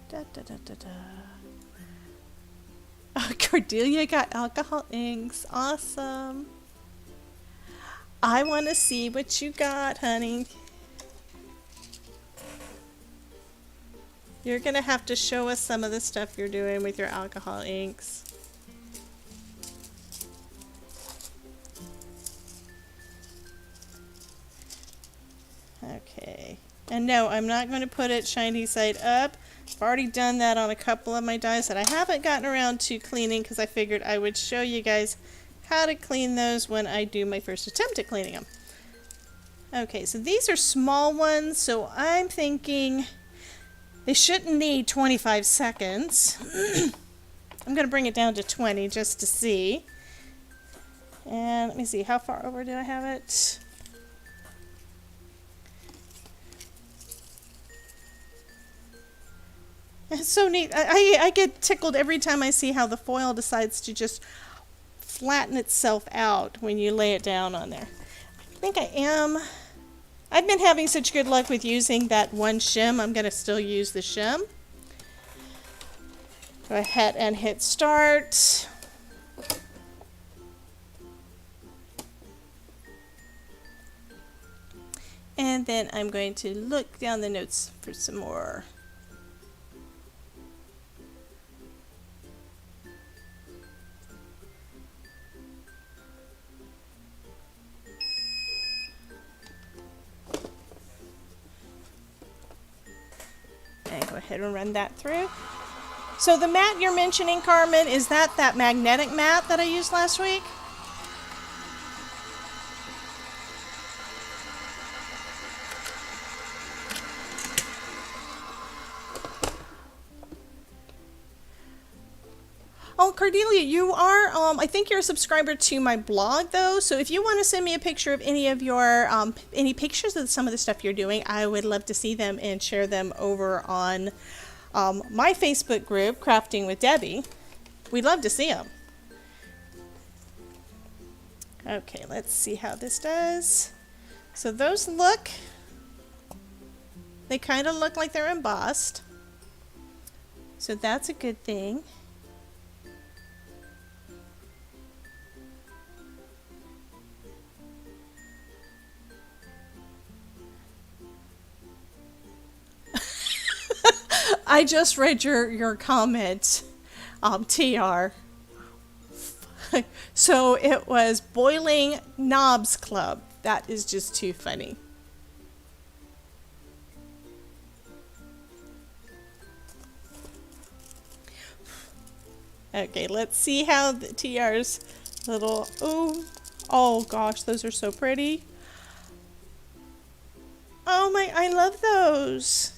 Da, da, da, da, da. Oh, Cordelia got alcohol inks. Awesome. I want to see what you got, honey. You're going to have to show us some of the stuff you're doing with your alcohol inks. Okay. And no, I'm not going to put it shiny side up. I've already done that on a couple of my dies that I haven't gotten around to cleaning because I figured I would show you guys how to clean those when I do my first attempt at cleaning them. Okay, so these are small ones, so I'm thinking they shouldn't need 25 seconds. I'm going to bring it down to 20 just to see. And let me see, how far over did I have it? It's so neat. I get tickled every time I see how the foil decides to just flatten itself out when you lay it down on there. I think I am. I've been having such good luck with using that one shim. I'm going to still use the shim. Go ahead and hit start. And then I'm going to look down the notes for some more. And go ahead and run that through. So the mat you're mentioning, Carmen, is that magnetic mat that I used last week? Oh, Cordelia, you are, I think you're a subscriber to my blog, though. So if you want to send me a picture of any of your, any pictures of some of the stuff you're doing, I would love to see them and share them over on my Facebook group, Crafting with Debbie. We'd love to see them. Okay, let's see how this does. So those look, they kind of look like they're embossed. So that's a good thing. I just read your comment, TR. So it was Boiling Knobs Club. That is just too funny. Okay, let's see how the TR's little, oh gosh, those are so pretty. Oh my, I love those.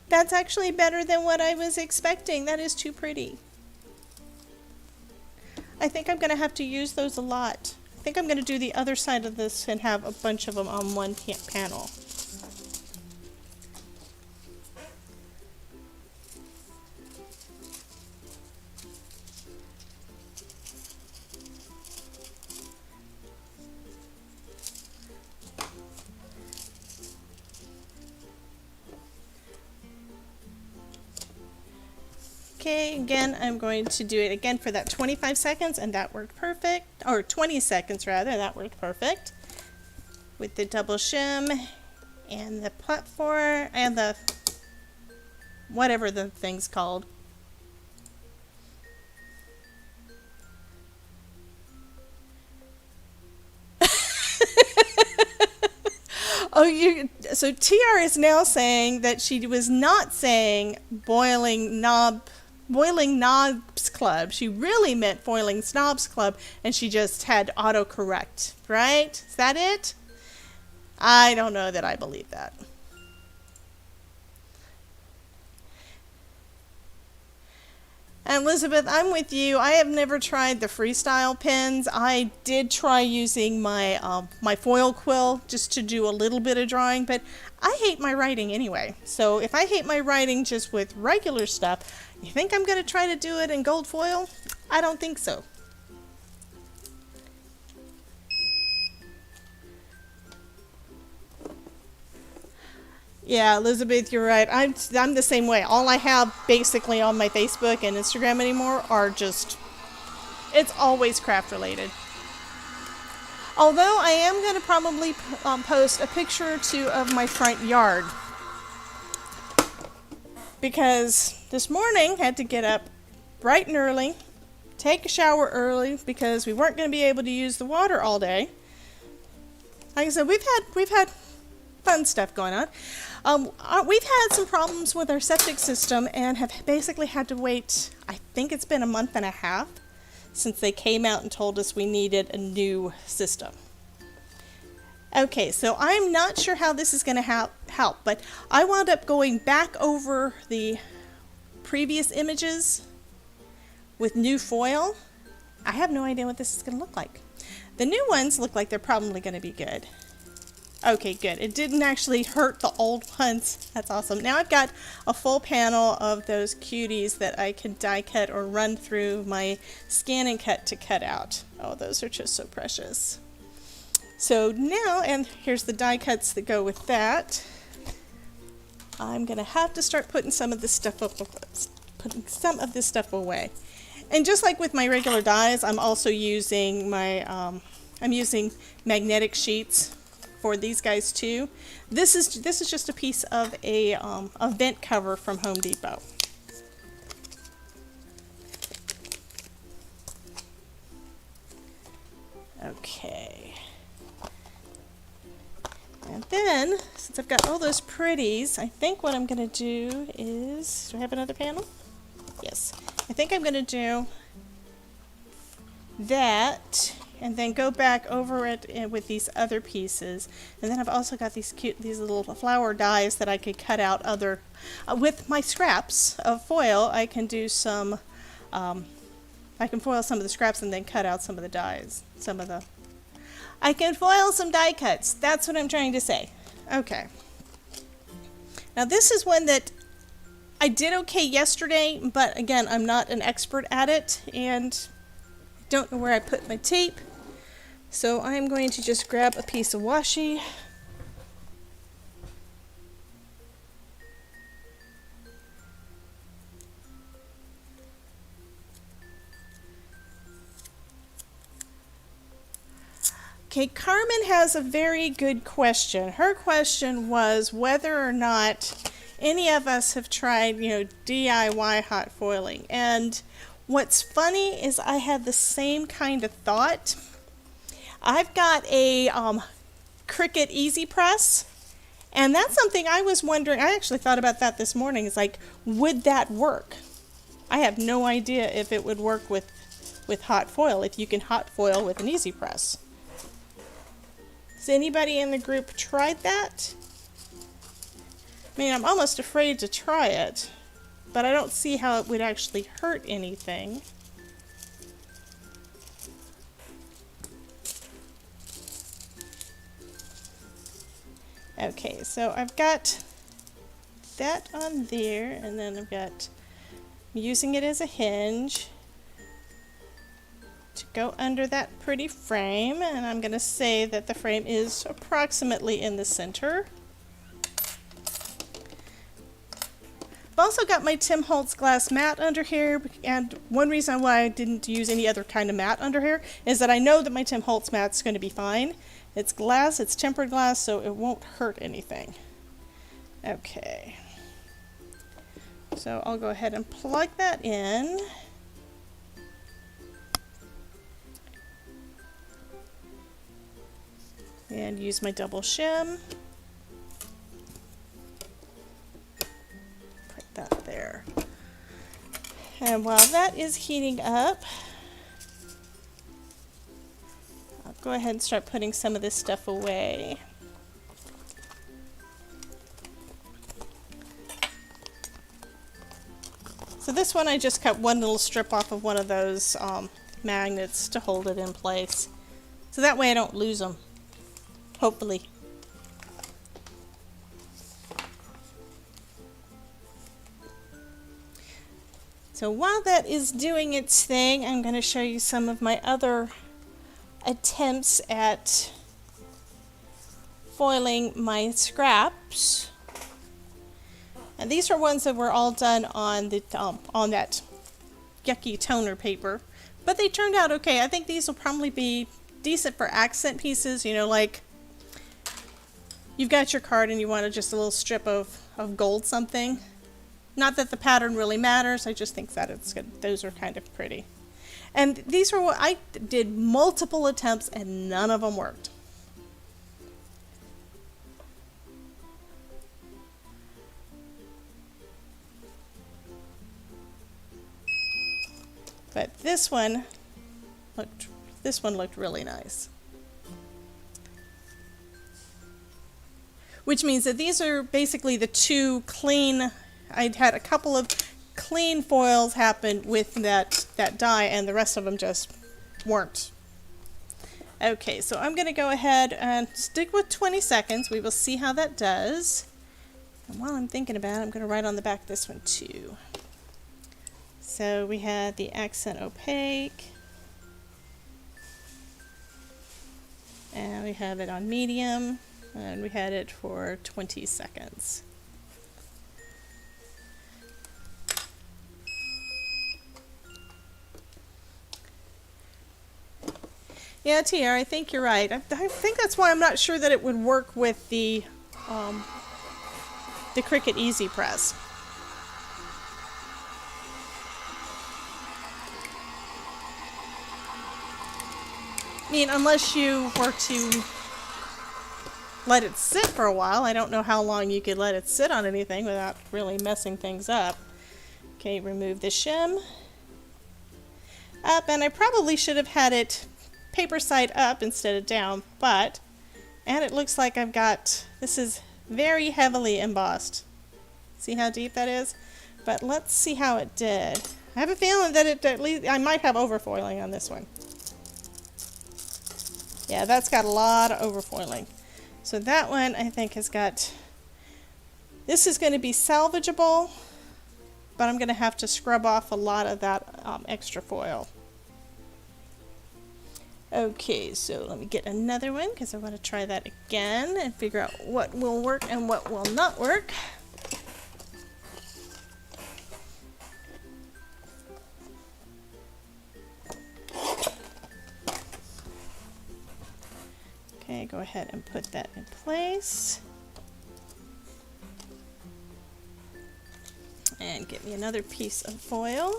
That's actually better than what I was expecting. That is too pretty. I think I'm going to have to use those a lot. I think I'm going to do the other side of this and have a bunch of them on one panel. Okay, again, I'm going to do it again for that 25 seconds, and that worked perfect. Or 20 seconds, rather. That worked perfect. With the double shim and the platform and the whatever the thing's called. So TR is now saying that she was not saying Boiling Knobs Club. She really meant Boiling Snobs Club, and she just had autocorrect, right? Is that it? I don't know that I believe that. And Elizabeth, I'm with you. I have never tried the freestyle pens. I did try using my my foil quill just to do a little bit of drawing, but I hate my writing anyway. So if I hate my writing just with regular stuff, you think I'm going to try to do it in gold foil? I don't think so. Yeah, Elizabeth, you're right. I'm the same way. All I have basically on my Facebook and Instagram anymore are just, it's always craft related. Although I am going to probably post a picture or two of my front yard. Because this morning I had to get up bright and early, take a shower early because we weren't going to be able to use the water all day. Like I said, we've had fun stuff going on. We've had some problems with our septic system and have basically had to wait, I think it's been a month and a half since they came out and told us we needed a new system. Okay, so I'm not sure how this is going to help, but I wound up going back over the previous images with new foil. I have no idea what this is going to look like. The new ones look like they're probably going to be good. Okay, good. It didn't actually hurt the old ones. That's awesome. Now I've got a full panel of those cuties that I can die cut or run through my scan and cut to cut out. Oh, those are just so precious. So now, and here's the die cuts that go with that. I'm going to have to start putting some of this stuff away. And just like with my regular dies, I'm also using my, I'm using magnetic sheets for these guys too. This is just a piece of a vent cover from Home Depot. Okay. And then, since I've got all those pretties, I think what I'm going to do is, do I have another panel? Yes. I think I'm going to do that and then go back over it with these other pieces. And then I've also got these little flower dies that I could cut out other, with my scraps of foil, I can do some, I can foil some of the scraps and then cut out some of the dies, I can foil some die cuts. That's what I'm trying to say. Okay. Now this is one that I did okay yesterday, but again, I'm not an expert at it and don't know where I put my tape. So I'm going to just grab a piece of washi. Okay, Carmen has a very good question. Her question was whether or not any of us have tried, DIY hot foiling. And what's funny is I had the same kind of thought. I've got a Cricut Easy Press, and that's something I was wondering. I actually thought about that this morning. It's like, would that work? I have no idea if it would work with hot foil, if you can hot foil with an Easy Press. Has anybody in the group tried that? I mean, I'm almost afraid to try it, but I don't see how it would actually hurt anything. Okay, so I've got that on there, and then I'm using it as a hinge to go under that pretty frame, and I'm going to say that the frame is approximately in the center. I've also got my Tim Holtz glass mat under here, and one reason why I didn't use any other kind of mat under here is that I know that my Tim Holtz mat's going to be fine. It's glass, it's tempered glass, so it won't hurt anything. Okay. So I'll go ahead and plug that in. And use my double shim. Put that there. And while that is heating up, I'll go ahead and start putting some of this stuff away. So this one I just cut one little strip off of one of those magnets to hold it in place. So that way I don't lose them. Hopefully. So while that is doing its thing, I'm going to show you some of my other attempts at foiling my scraps. And these are ones that were all done on the on that yucky toner paper, but they turned out okay. I think these will probably be decent for accent pieces, you know, like you've got your card and you want just a little strip of gold something. Not that the pattern really matters, I just think that it's good. Those are kind of pretty. And these were what I did multiple attempts and none of them worked. But this one looked really nice. Which means that these are basically the two clean, I'd had a couple of clean foils happen with that die, and the rest of them just weren't. Okay, so I'm going to go ahead and stick with 20 seconds. We will see how that does. And while I'm thinking about it, I'm going to write on the back of this one too. So we had the accent opaque, and we have it on medium, and we had it for 20 seconds. Yeah, TR, I think you're right. I think that's why I'm not sure that it would work with the Cricut Easy Press. I mean, unless you were to let it sit for a while. I don't know how long you could let it sit on anything without really messing things up. Okay, remove the shim. Up, and I probably should have had it paper side up instead of down, and it looks like I've got, this is very heavily embossed. See how deep that is? But let's see how it did. I have a feeling that it, at least, I might have overfoiling on this one. Yeah, that's got a lot of overfoiling. So that one I think has got, this is going to be salvageable, but I'm going to have to scrub off a lot of that extra foil. Okay, so let me get another one because I want to try that again and figure out what will work and what will not work. Okay, go ahead and put that in place. And get me another piece of foil.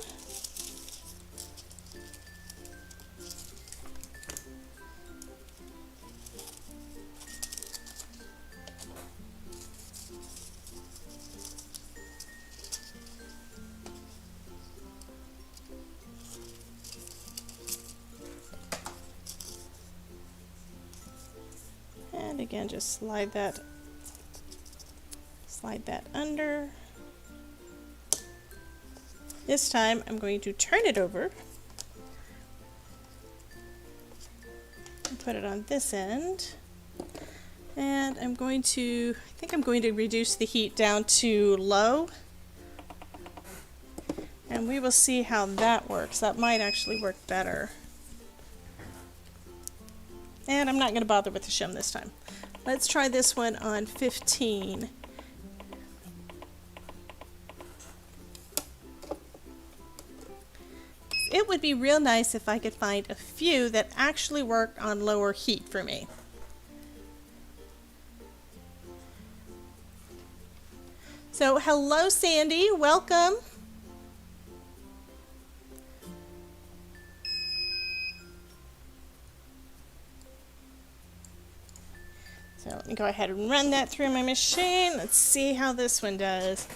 And again, just slide that under. This time I'm going to turn it over and put it on this end. And I'm going to, I think I'm going to reduce the heat down to low. And we will see how that works. That might actually work better. And I'm not going to bother with the shim this time. Let's try this one on 15. would be real nice if I could find a few that actually work on lower heat for me. So hello Sandy, welcome. So let me go ahead and run that through my machine. Let's see how this one does.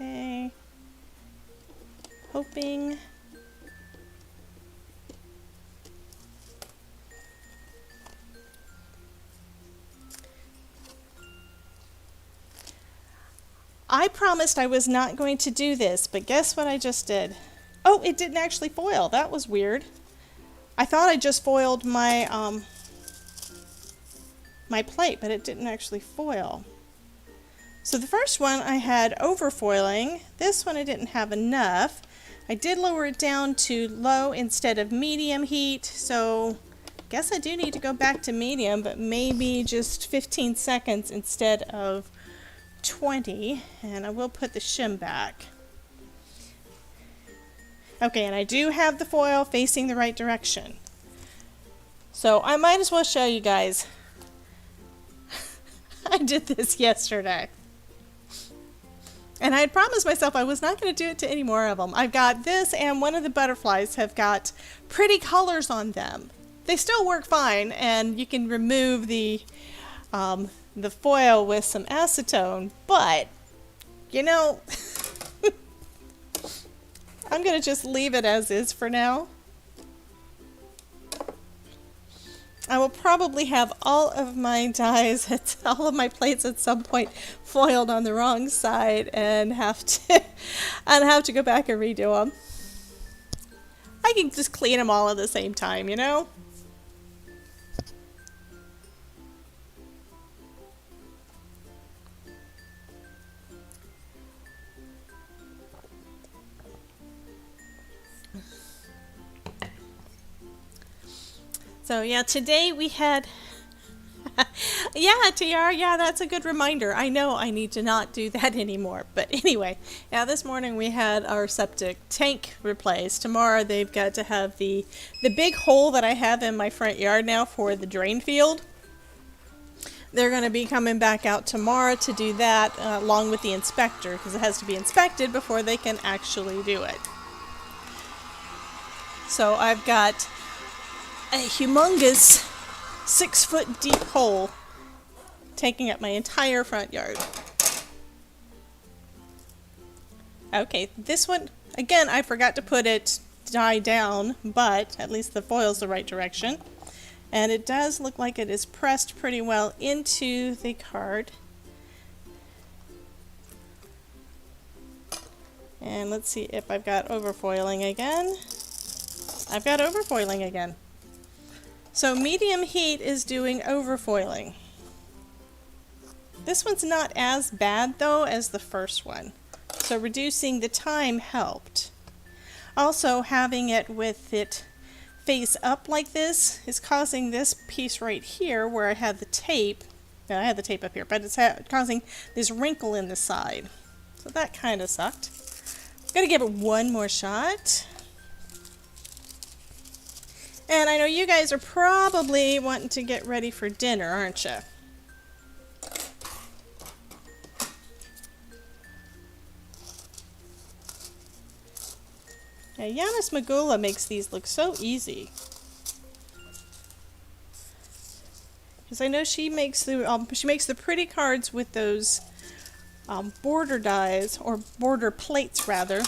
Okay. Hoping. I promised I was not going to do this, but guess what I just did? Oh, it didn't actually foil. That was weird. I thought I just foiled my my plate, but it didn't actually foil. So the first one I had overfoiling. This one I didn't have enough. I did lower it down to low instead of medium heat, so I guess I do need to go back to medium, but maybe just 15 seconds instead of 20, and I will put the shim back. Okay, and I do have the foil facing the right direction. So I might as well show you guys. I did this yesterday. And I had promised myself I was not going to do it to any more of them. I've got this, and one of the butterflies have got pretty colors on them. They still work fine, and you can remove the foil with some acetone, but you know, I'm gonna just leave it as is for now. I will probably have all of my dies, all of my plates at some point foiled on the wrong side and have to go back and redo them. I can just clean them all at the same time, you know? So yeah, today we had, yeah, TR, yeah, that's a good reminder. I know I need to not do that anymore. But anyway, yeah, this morning we had our septic tank replaced. Tomorrow they've got to have the big hole that I have in my front yard now for the drain field. They're going to be coming back out tomorrow to do that along with the inspector, because it has to be inspected before they can actually do it. So I've got a humongous 6-foot deep hole taking up my entire front yard. Okay, this one, again, I forgot to put it dye down, but at least the foil's the right direction. And it does look like it is pressed pretty well into the card. And let's see if I've got overfoiling again. I've got overfoiling again. So medium heat is doing overfoiling. This one's not as bad though as the first one. So reducing the time helped. Also having it with it face up like this is causing this piece right here where I had the tape. I had the tape up here, but it's causing this wrinkle in the side. So that kind of sucked. I'm going to give it one more shot. And I know you guys are probably wanting to get ready for dinner, aren't you? Yeah, Yanis Magula makes these look so easy. Because I know she makes the pretty cards with those border dies, or border plates rather.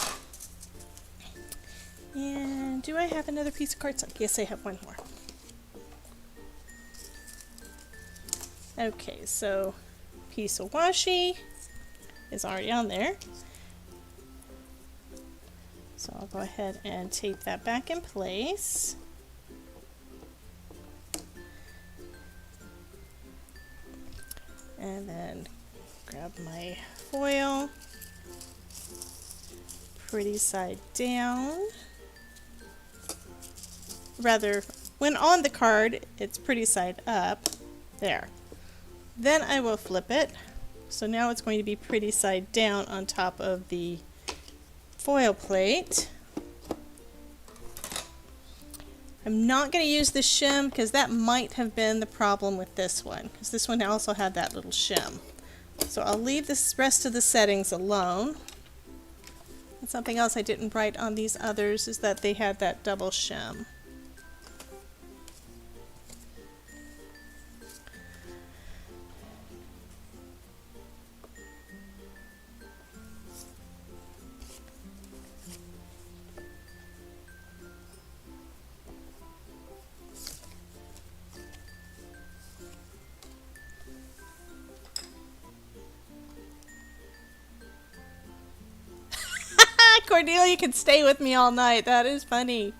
And do I have another piece of cardstock? Yes, I have one more. Okay, so piece of washi is already on there. So I'll go ahead and tape that back in place. And then grab my foil, pretty side down. Rather, when on the card, it's pretty side up. There. Then I will flip it. So now it's going to be pretty side down on top of the foil plate. I'm not going to use the shim because that might have been the problem with this one, because this one also had that little shim. So I'll leave the rest of the settings alone. And something else I didn't write on these others is that they had that double shim. Cordelia can stay with me all night. That is funny.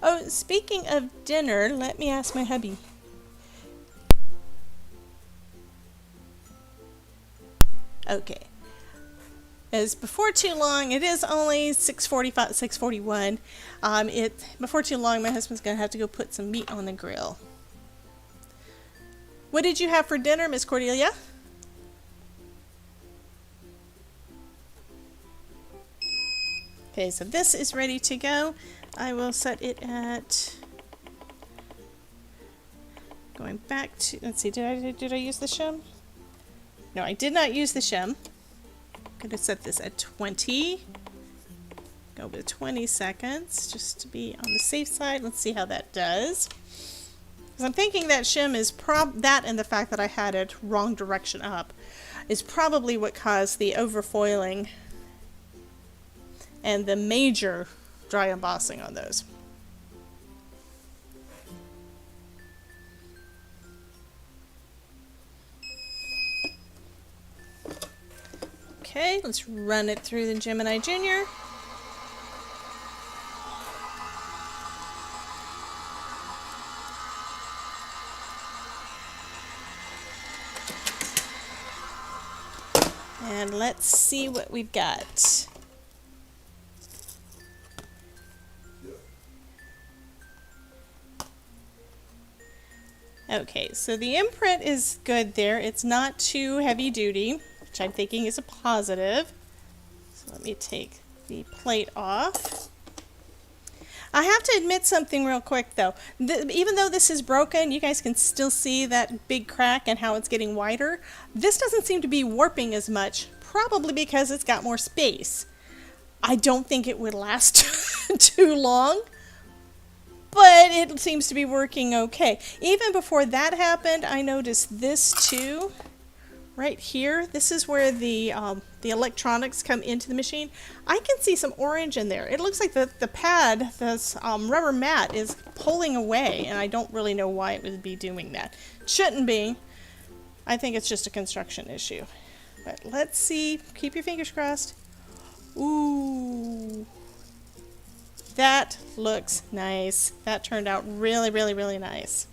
Oh, speaking of dinner, let me ask my hubby. Okay. As before too long, it is only 6:45, 6:41. Before too long, my husband's gonna have to go put some meat on the grill. What did you have for dinner, Miss Cordelia? Okay, so this is ready to go. I will set it at, going back to, let's see, did I use the shim? No, I did not use the shim. I'm going to set this at 20. Go with 20 seconds just to be on the safe side. Let's see how that does. Because I'm thinking that shim is that, and the fact that I had it wrong direction up is probably what caused the overfoiling and the major dry embossing on those. Okay, let's run it through the Gemini Junior. And let's see what we've got. Okay, so the imprint is good there. It's not too heavy duty, which I'm thinking is a positive. So let me take the plate off. I have to admit something real quick though. Even though this is broken, you guys can still see that big crack and how it's getting wider. This doesn't seem to be warping as much, probably because it's got more space. I don't think it would last too long, but it seems to be working okay. Even before that happened, I noticed this too. Right here, this is where the electronics come into the machine. I can see some orange in there. It looks like the pad, this rubber mat, is pulling away, and I don't really know why it would be doing that. It shouldn't be. I think it's just a construction issue. But let's see. Keep your fingers crossed. Ooh. That looks nice. That turned out really, really, really nice.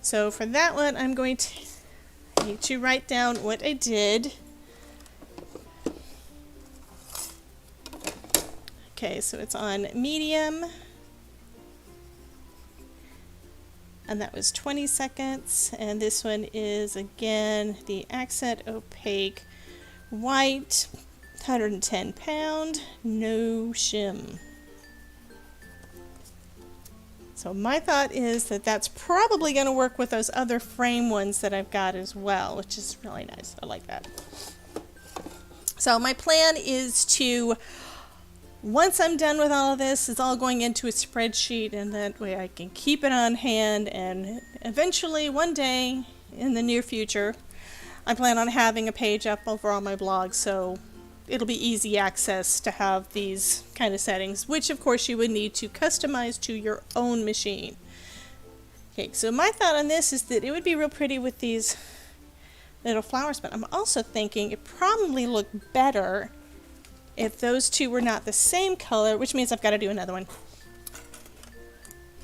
So for that one, I'm going to need to write down what I did. Okay, so it's on medium. And that was 20 seconds. And this one is, again, the accent opaque white, 110 pound, no shim. So my thought is that that's probably going to work with those other frame ones that I've got as well, which is really nice. I like that. So my plan is to, once I'm done with all of this, it's all going into a spreadsheet, and that way I can keep it on hand, and eventually one day in the near future, I plan on having a page up over on my blog, so it'll be easy access to have these kind of settings, which of course you would need to customize to your own machine. Okay, so my thought on this is that it would be real pretty with these little flowers, but I'm also thinking it probably look better if those two were not the same color, which means I've got to do another one.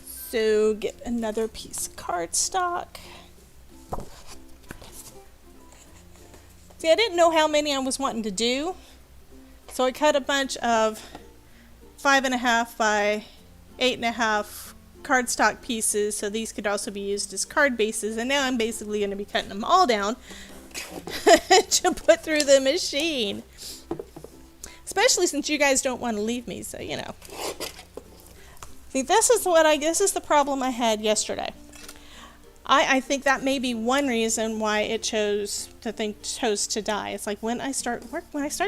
So get another piece of cardstock. See, I didn't know how many I was wanting to do, so So I cut a bunch of 5.5 by 8.5 cardstock pieces, so these could also be used as card bases, and now I'm basically going to be cutting them all down to put through the machine. Especially since you guys don't want to leave me, so you know. See, this is the problem I had yesterday. I think that may be one reason why it chose to die. It's like when I start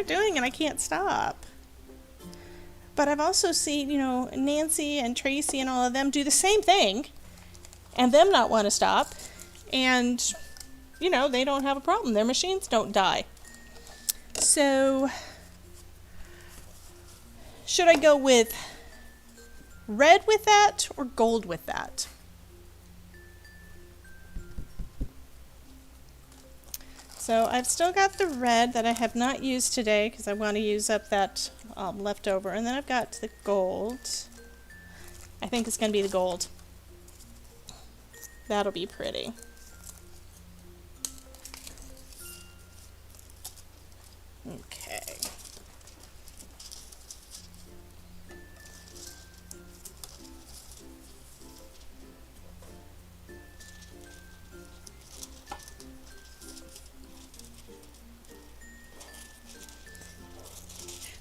doing it, I can't stop. But I've also seen, you know, Nancy and Tracy and all of them do the same thing, and them not want to stop, and you know, they don't have a problem. Their machines don't die. So, should I go with red with that or gold with that? So I've still got the red that I have not used today because I want to use up that leftover. And then I've got the gold. I think it's going to be the gold. That'll be pretty. Okay.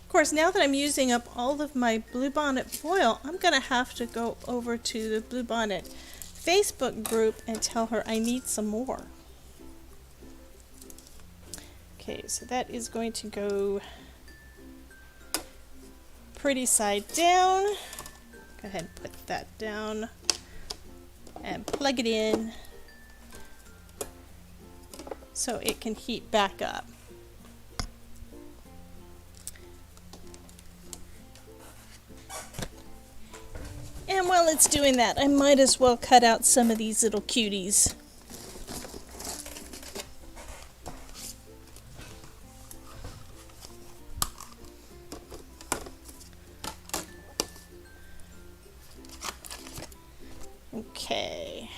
Of course, now that I'm using up all of my Bluebonnet foil, I'm going to have to go over to the Bluebonnet Facebook group and tell her I need some more. Okay, so that is going to go pretty side down. Go ahead and put that down and plug it in so it can heat back up. And while it's doing that, I might as well cut out some of these little cuties. Okay.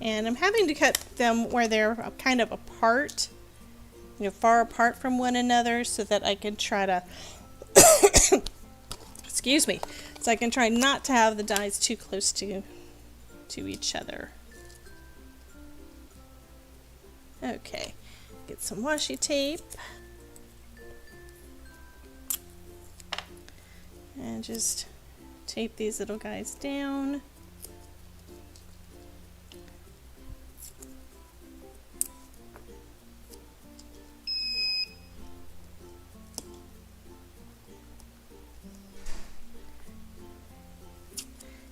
And I'm having to cut them where they're kind of apart, you know, far apart from one another so that I can try to, excuse me, so I can try not to have the dies too close to each other. Okay, get some washi tape. And just tape these little guys down.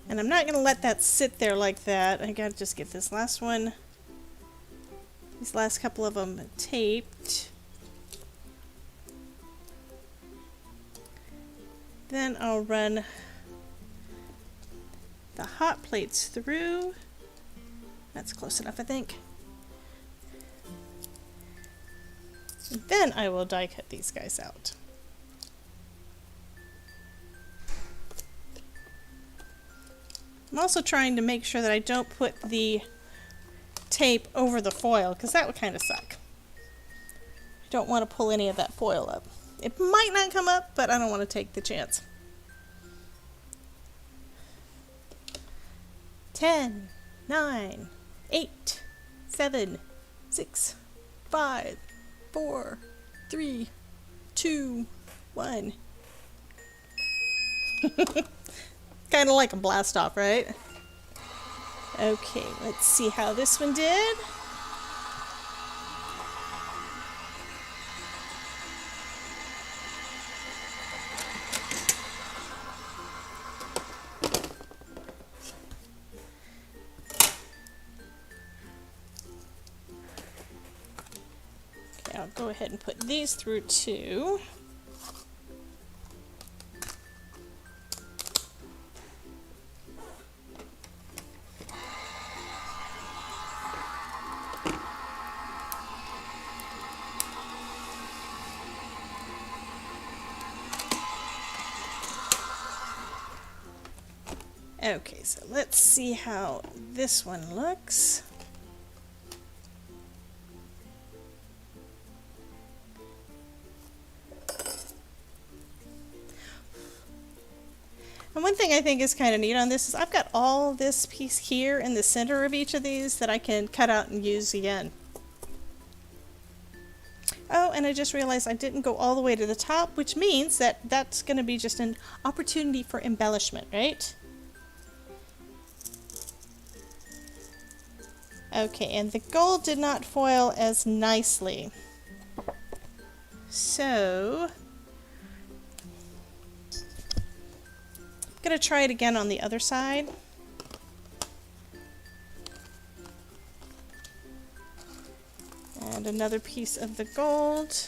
And I'm not going to let that sit there like that. I got to just get this last one, these last couple of them taped. Then I'll run the hot plates through. That's close enough, I think. And then I will die cut these guys out. I'm also trying to make sure that I don't put the tape over the foil, because that would kind of suck. I don't want to pull any of that foil up. It might not come up, but I don't want to take the chance. 10, 9, 8, 7, 6, 5, 4, 3, 2, 1. Kind of like a blast off, right? Okay, let's see how this one did. Okay, I'll go ahead and put these through too. Okay, so let's see how this one looks. And one thing I think is kind of neat on this is I've got all this piece here in the center of each of these that I can cut out and use again. Oh, and I just realized I didn't go all the way to the top, which means that that's going to be just an opportunity for embellishment, right? Okay, and the gold did not foil as nicely. So, I'm going to try it again on the other side. And another piece of the gold.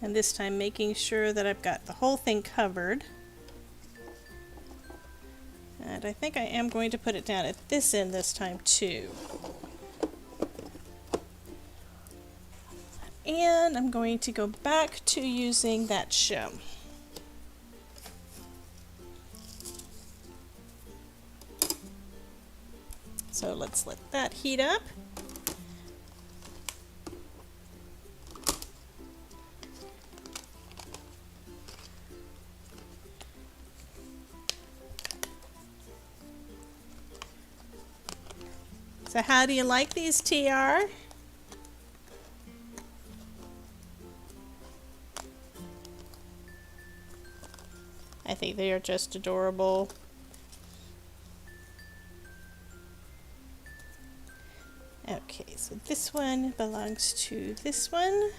And this time making sure that I've got the whole thing covered. And I think I am going to put it down at this end this time too. And I'm going to go back to using that shim. So let's let that heat up. So how do you like these, TR? I think they are just adorable. Okay, so this one belongs to this one.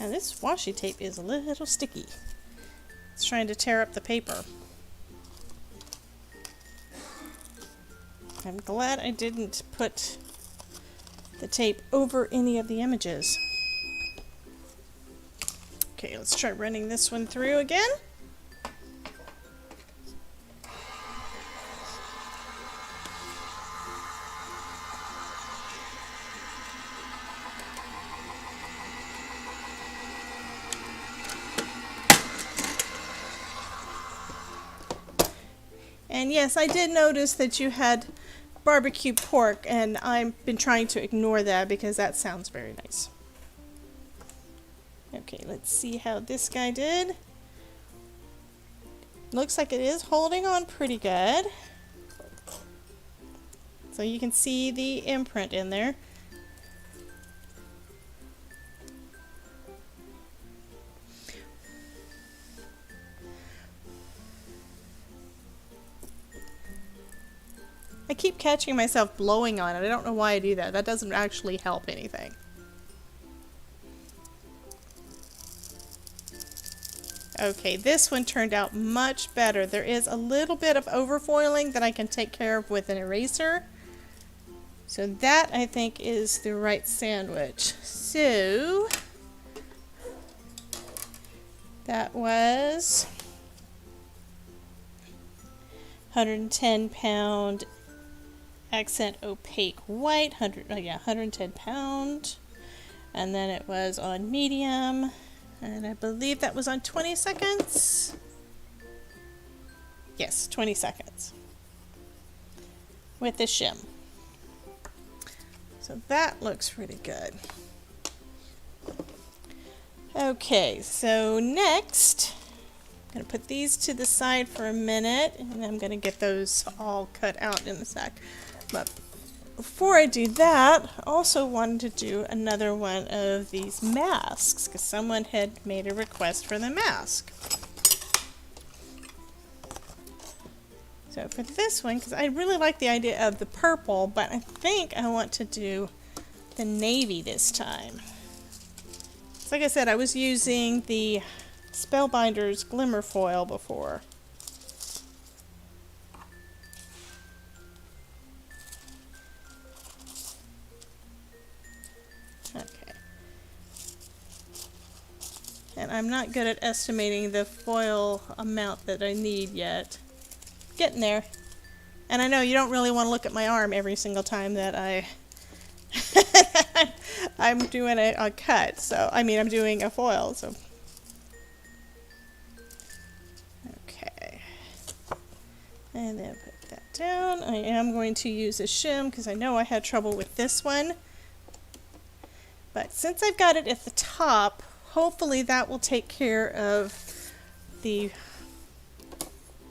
Now this washi tape is a little sticky. It's trying to tear up the paper. I'm glad I didn't put the tape over any of the images. Okay, let's try running this one through again. And yes, I did notice that you had barbecue pork, and I've been trying to ignore that because that sounds very nice. Okay, let's see how this guy did. Looks like it is holding on pretty good. So you can see the imprint in there. I keep catching myself blowing on it. I don't know why I do that. That doesn't actually help anything. Okay, this one turned out much better. There is a little bit of overfoiling that I can take care of with an eraser. So that, I think, is the right sandwich. So that was 110 pound accent opaque white, 110 pound. And then it was on medium, and I believe that was on 20 seconds. Yes, 20 seconds with the shim. So that looks pretty good. Okay, so next, I'm going to put these to the side for a minute, and I'm going to get those all cut out in a sec. But before I do that, I also wanted to do another one of these masks, because someone had made a request for the mask. So for this one, because I really like the idea of the purple, but I think I want to do the navy this time. So like I said, I was using the Spellbinder's Glimmer foil before. Okay. And I'm not good at estimating the foil amount that I need yet. Getting there. And I know you don't really want to look at my arm every single time that I'm doing a cut. So, I mean, I'm doing a foil. So, okay. And then put that down. I am going to use a shim because I know I had trouble with this one. But since I've got it at the top, hopefully that will take care of the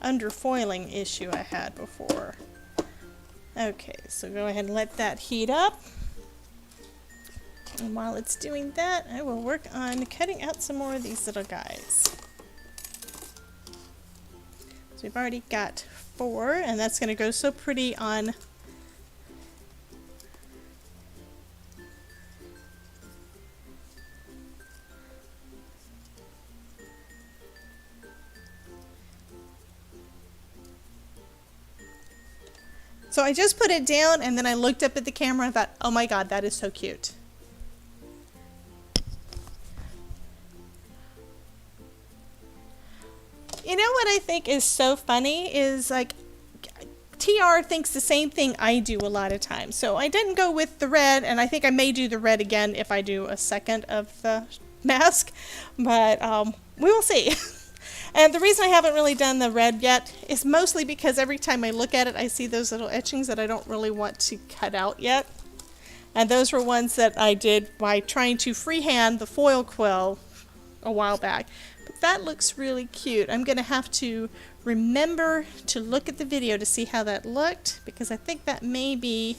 underfoiling issue I had before. Okay, so go ahead and let that heat up. And while it's doing that, I will work on cutting out some more of these little guys. So we've already got 4, and that's going to go so pretty on So I just put it down, and then I looked up at the camera and thought, oh my god, that is so cute. You know what I think is so funny is, like, TR thinks the same thing I do a lot of times. So I didn't go with the red, and I think I may do the red again if I do a second of the mask, but we will see. And the reason I haven't really done the red yet is mostly because every time I look at it, I see those little etchings that I don't really want to cut out yet. And those were ones that I did by trying to freehand the foil quill a while back. But that looks really cute. I'm going to have to remember to look at the video to see how that looked, because I think that may be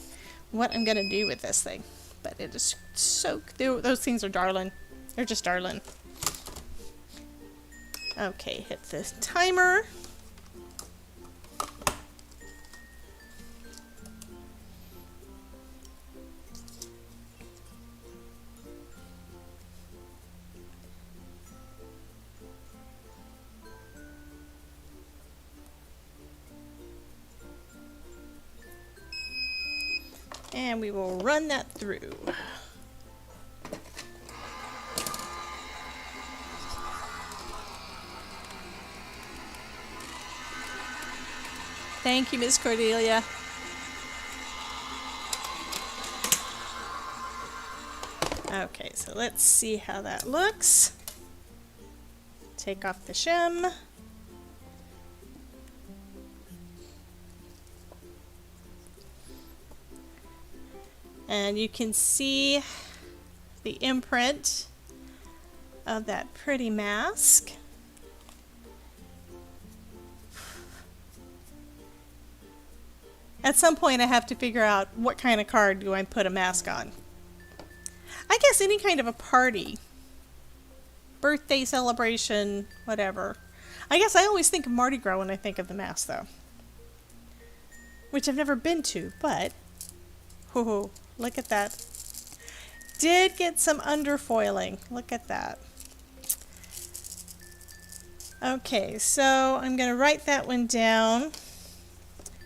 what I'm going to do with this thing. But it is so, those things are darling. They're just darling. Okay, hit the timer. And we will run that through. Thank you, Miss Cordelia. Okay, so let's see how that looks. Take off the shim. And you can see the imprint of that pretty mask. At some point I have to figure out what kind of card do I put a mask on. I guess any kind of a party. Birthday celebration, whatever. I guess I always think of Mardi Gras when I think of the mask though. Which I've never been to, but whoo, look at that. Did get some underfoiling. Look at that. Okay, so I'm going to write that one down.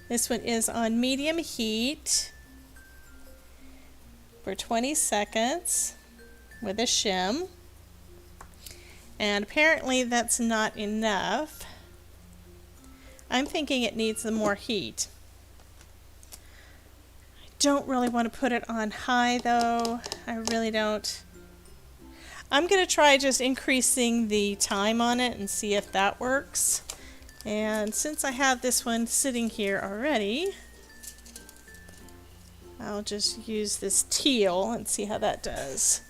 This one is on medium heat for 20 seconds with a shim. And apparently that's not enough. I'm thinking it needs some more heat. don't really want to put it on high though. I really don't. I'm going to try just increasing the time on it and see if that works. And since I have this one sitting here already, I'll just use this teal and see how that does.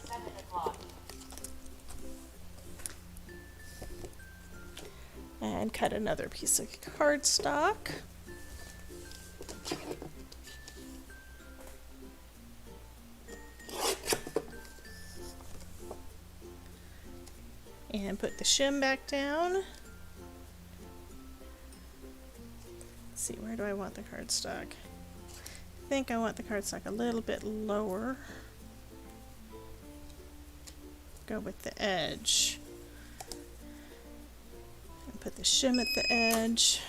7 o'clock. And cut another piece of cardstock. And put the shim back down. Let's see, where do I want the cardstock? I think I want the cardstock a little bit lower. Go with the edge. And put the shim at the edge.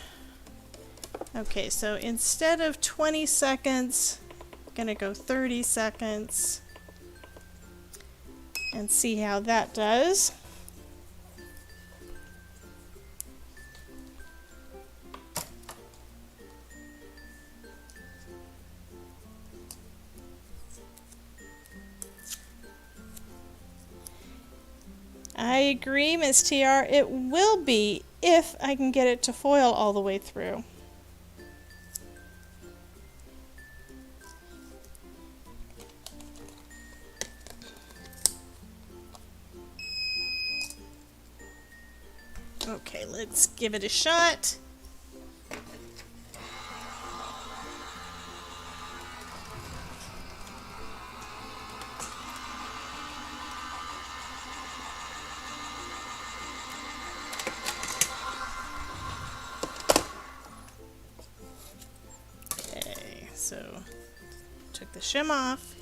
Okay, so instead of 20 seconds, I'm gonna go 30 seconds and see how that does. I agree, Ms. TR. It will be if I can get it to foil all the way through. Okay, let's give it a shot. So, took the shim off.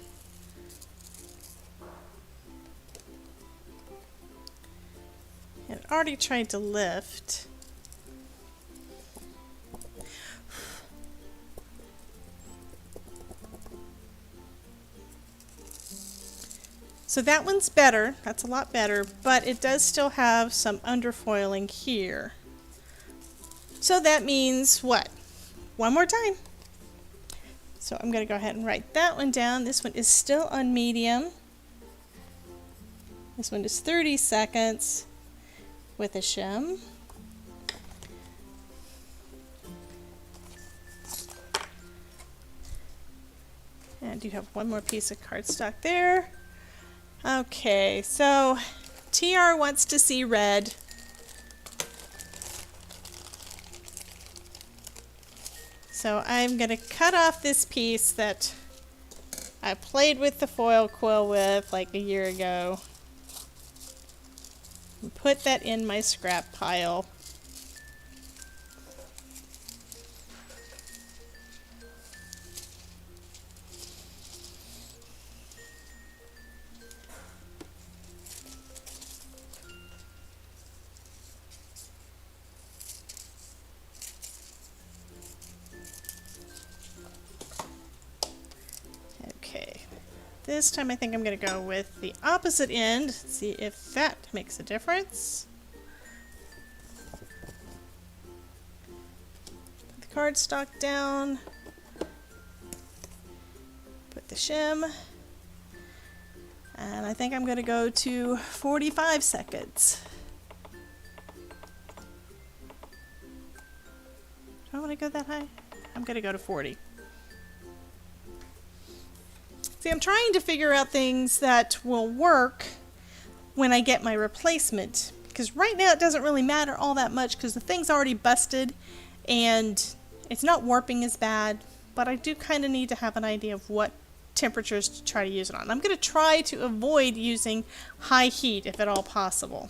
And already tried to lift. So that one's better. That's a lot better, but it does still have some underfoiling here. So that means what? One more time. So I'm going to go ahead and write that one down. This one is still on medium. This one is 30 seconds with a shim. And you have one more piece of cardstock there. Okay, so TR wants to see red. So I'm going to cut off this piece that I played with the foil quill with like a year ago. And put that in my scrap pile. This time I think I'm going to go with the opposite end, see if that makes a difference. Put the cardstock down, put the shim, and I think I'm going to go to 45 seconds. Do I want to go that high? I'm going to go to 40. See, I'm trying to figure out things that will work when I get my replacement. Because right now it doesn't really matter all that much because the thing's already busted and it's not warping as bad. But I do kind of need to have an idea of what temperatures to try to use it on. I'm going to try to avoid using high heat if at all possible.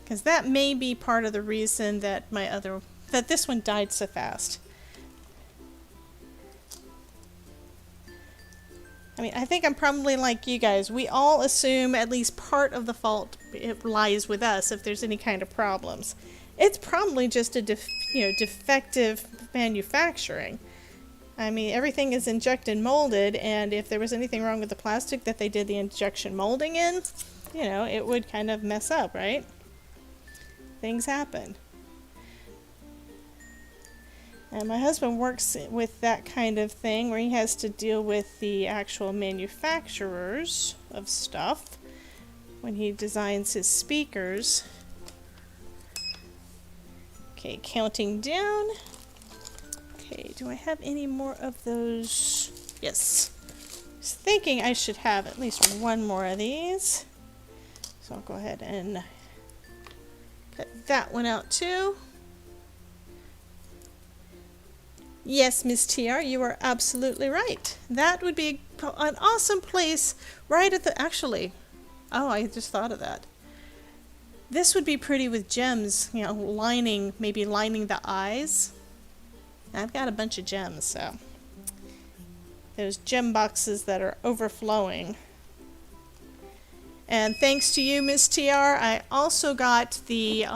Because that may be part of the reason that this one died so fast. I mean, I think I'm probably like you guys. We all assume at least part of the fault lies with us if there's any kind of problems. It's probably just a defective manufacturing. I mean, everything is injected molded, and if there was anything wrong with the plastic that they did the injection molding in, it would kind of mess up, right? Things happen. And my husband works with that kind of thing where he has to deal with the actual manufacturers of stuff when he designs his speakers. Okay, counting down. Okay, do I have any more of those? Yes. I was thinking I should have at least one more of these. So I'll go ahead and cut that one out too. Yes, Miss TR, you are absolutely right. That would be an awesome place right at the... Actually, oh, I just thought of that. This would be pretty with gems, you know, maybe lining the eyes. I've got a bunch of gems, so... Those gem boxes that are overflowing. And thanks to you, Miss TR, I also got the...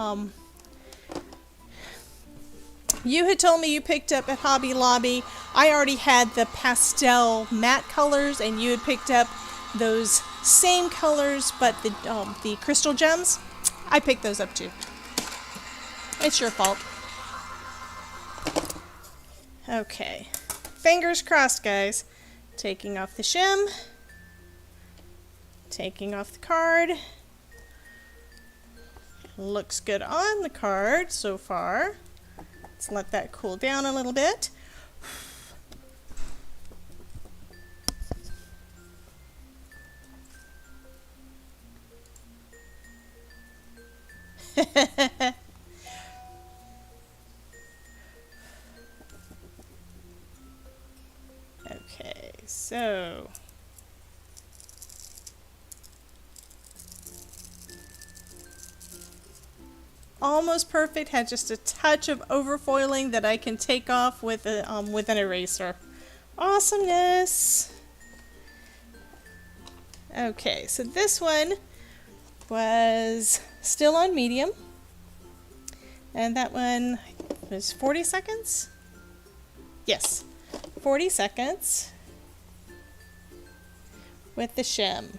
You had told me you picked up at Hobby Lobby. I already had the pastel matte colors, and you had picked up those same colors, but the crystal gems. I picked those up too. It's your fault. Okay. Fingers crossed, guys. Taking off the shim. Taking off the card. Looks good on the card so far. Let's let that cool down a little bit. Okay, so almost perfect. Had just a touch of overfoiling that I can take off with an eraser. Awesomeness. Okay, so this one was still on medium, and that one was 40 seconds. Yes, 40 seconds with the shim.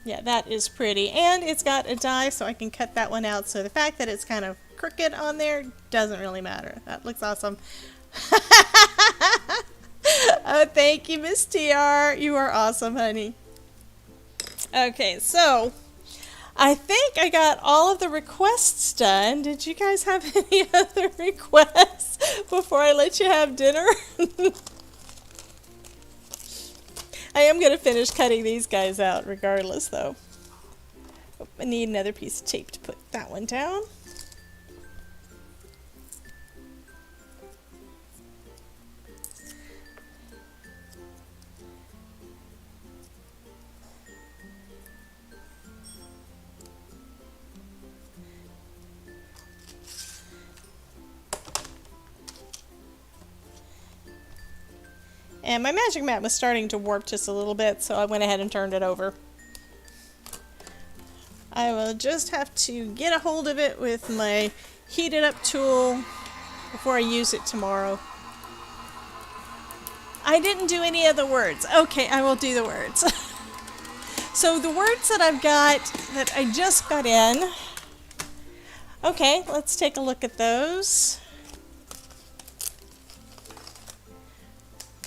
Yeah, that is pretty. And it's got a die, so I can cut that one out. So the fact that it's kind of crooked on there doesn't really matter. That looks awesome. Oh, thank you, Miss TR. You are awesome, honey. Okay, so I think I got all of the requests done. Did you guys have any other requests before I let you have dinner? I am going to finish cutting these guys out regardless, though. Oh, I need another piece of tape to put that one down. And my magic mat was starting to warp just a little bit, so I went ahead and turned it over. I will just have to get a hold of it with my heated up tool before I use it tomorrow. I didn't do any of the words. Okay, I will do the words. So the words that I've got that I just got in. Okay, let's take a look at those.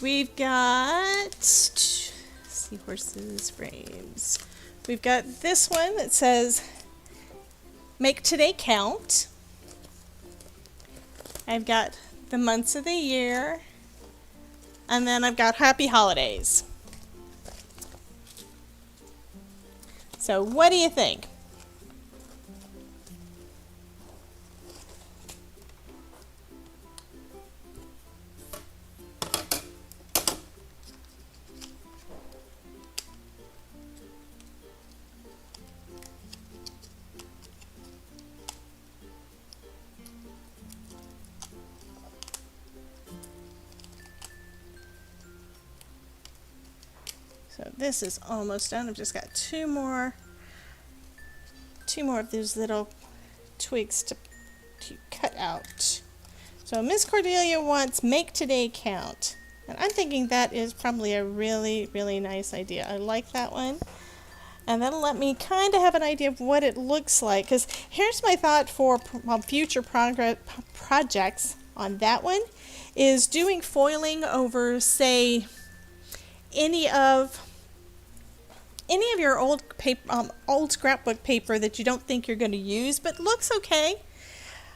We've got, seahorses, frames. We've got this one that says, make today count. I've got the months of the year. And then I've got happy holidays. So what do you think? So this is almost done. I've just got two more of these little twigs to cut out. So Miss Cordelia wants make today count. And I'm thinking that is probably a really, really nice idea. I like that one. And that'll let me kind of have an idea of what it looks like. Because here's my thought for future projects on that one, is doing foiling over, say, any of your old paper, old scrapbook paper that you don't think you're going to use, but looks okay.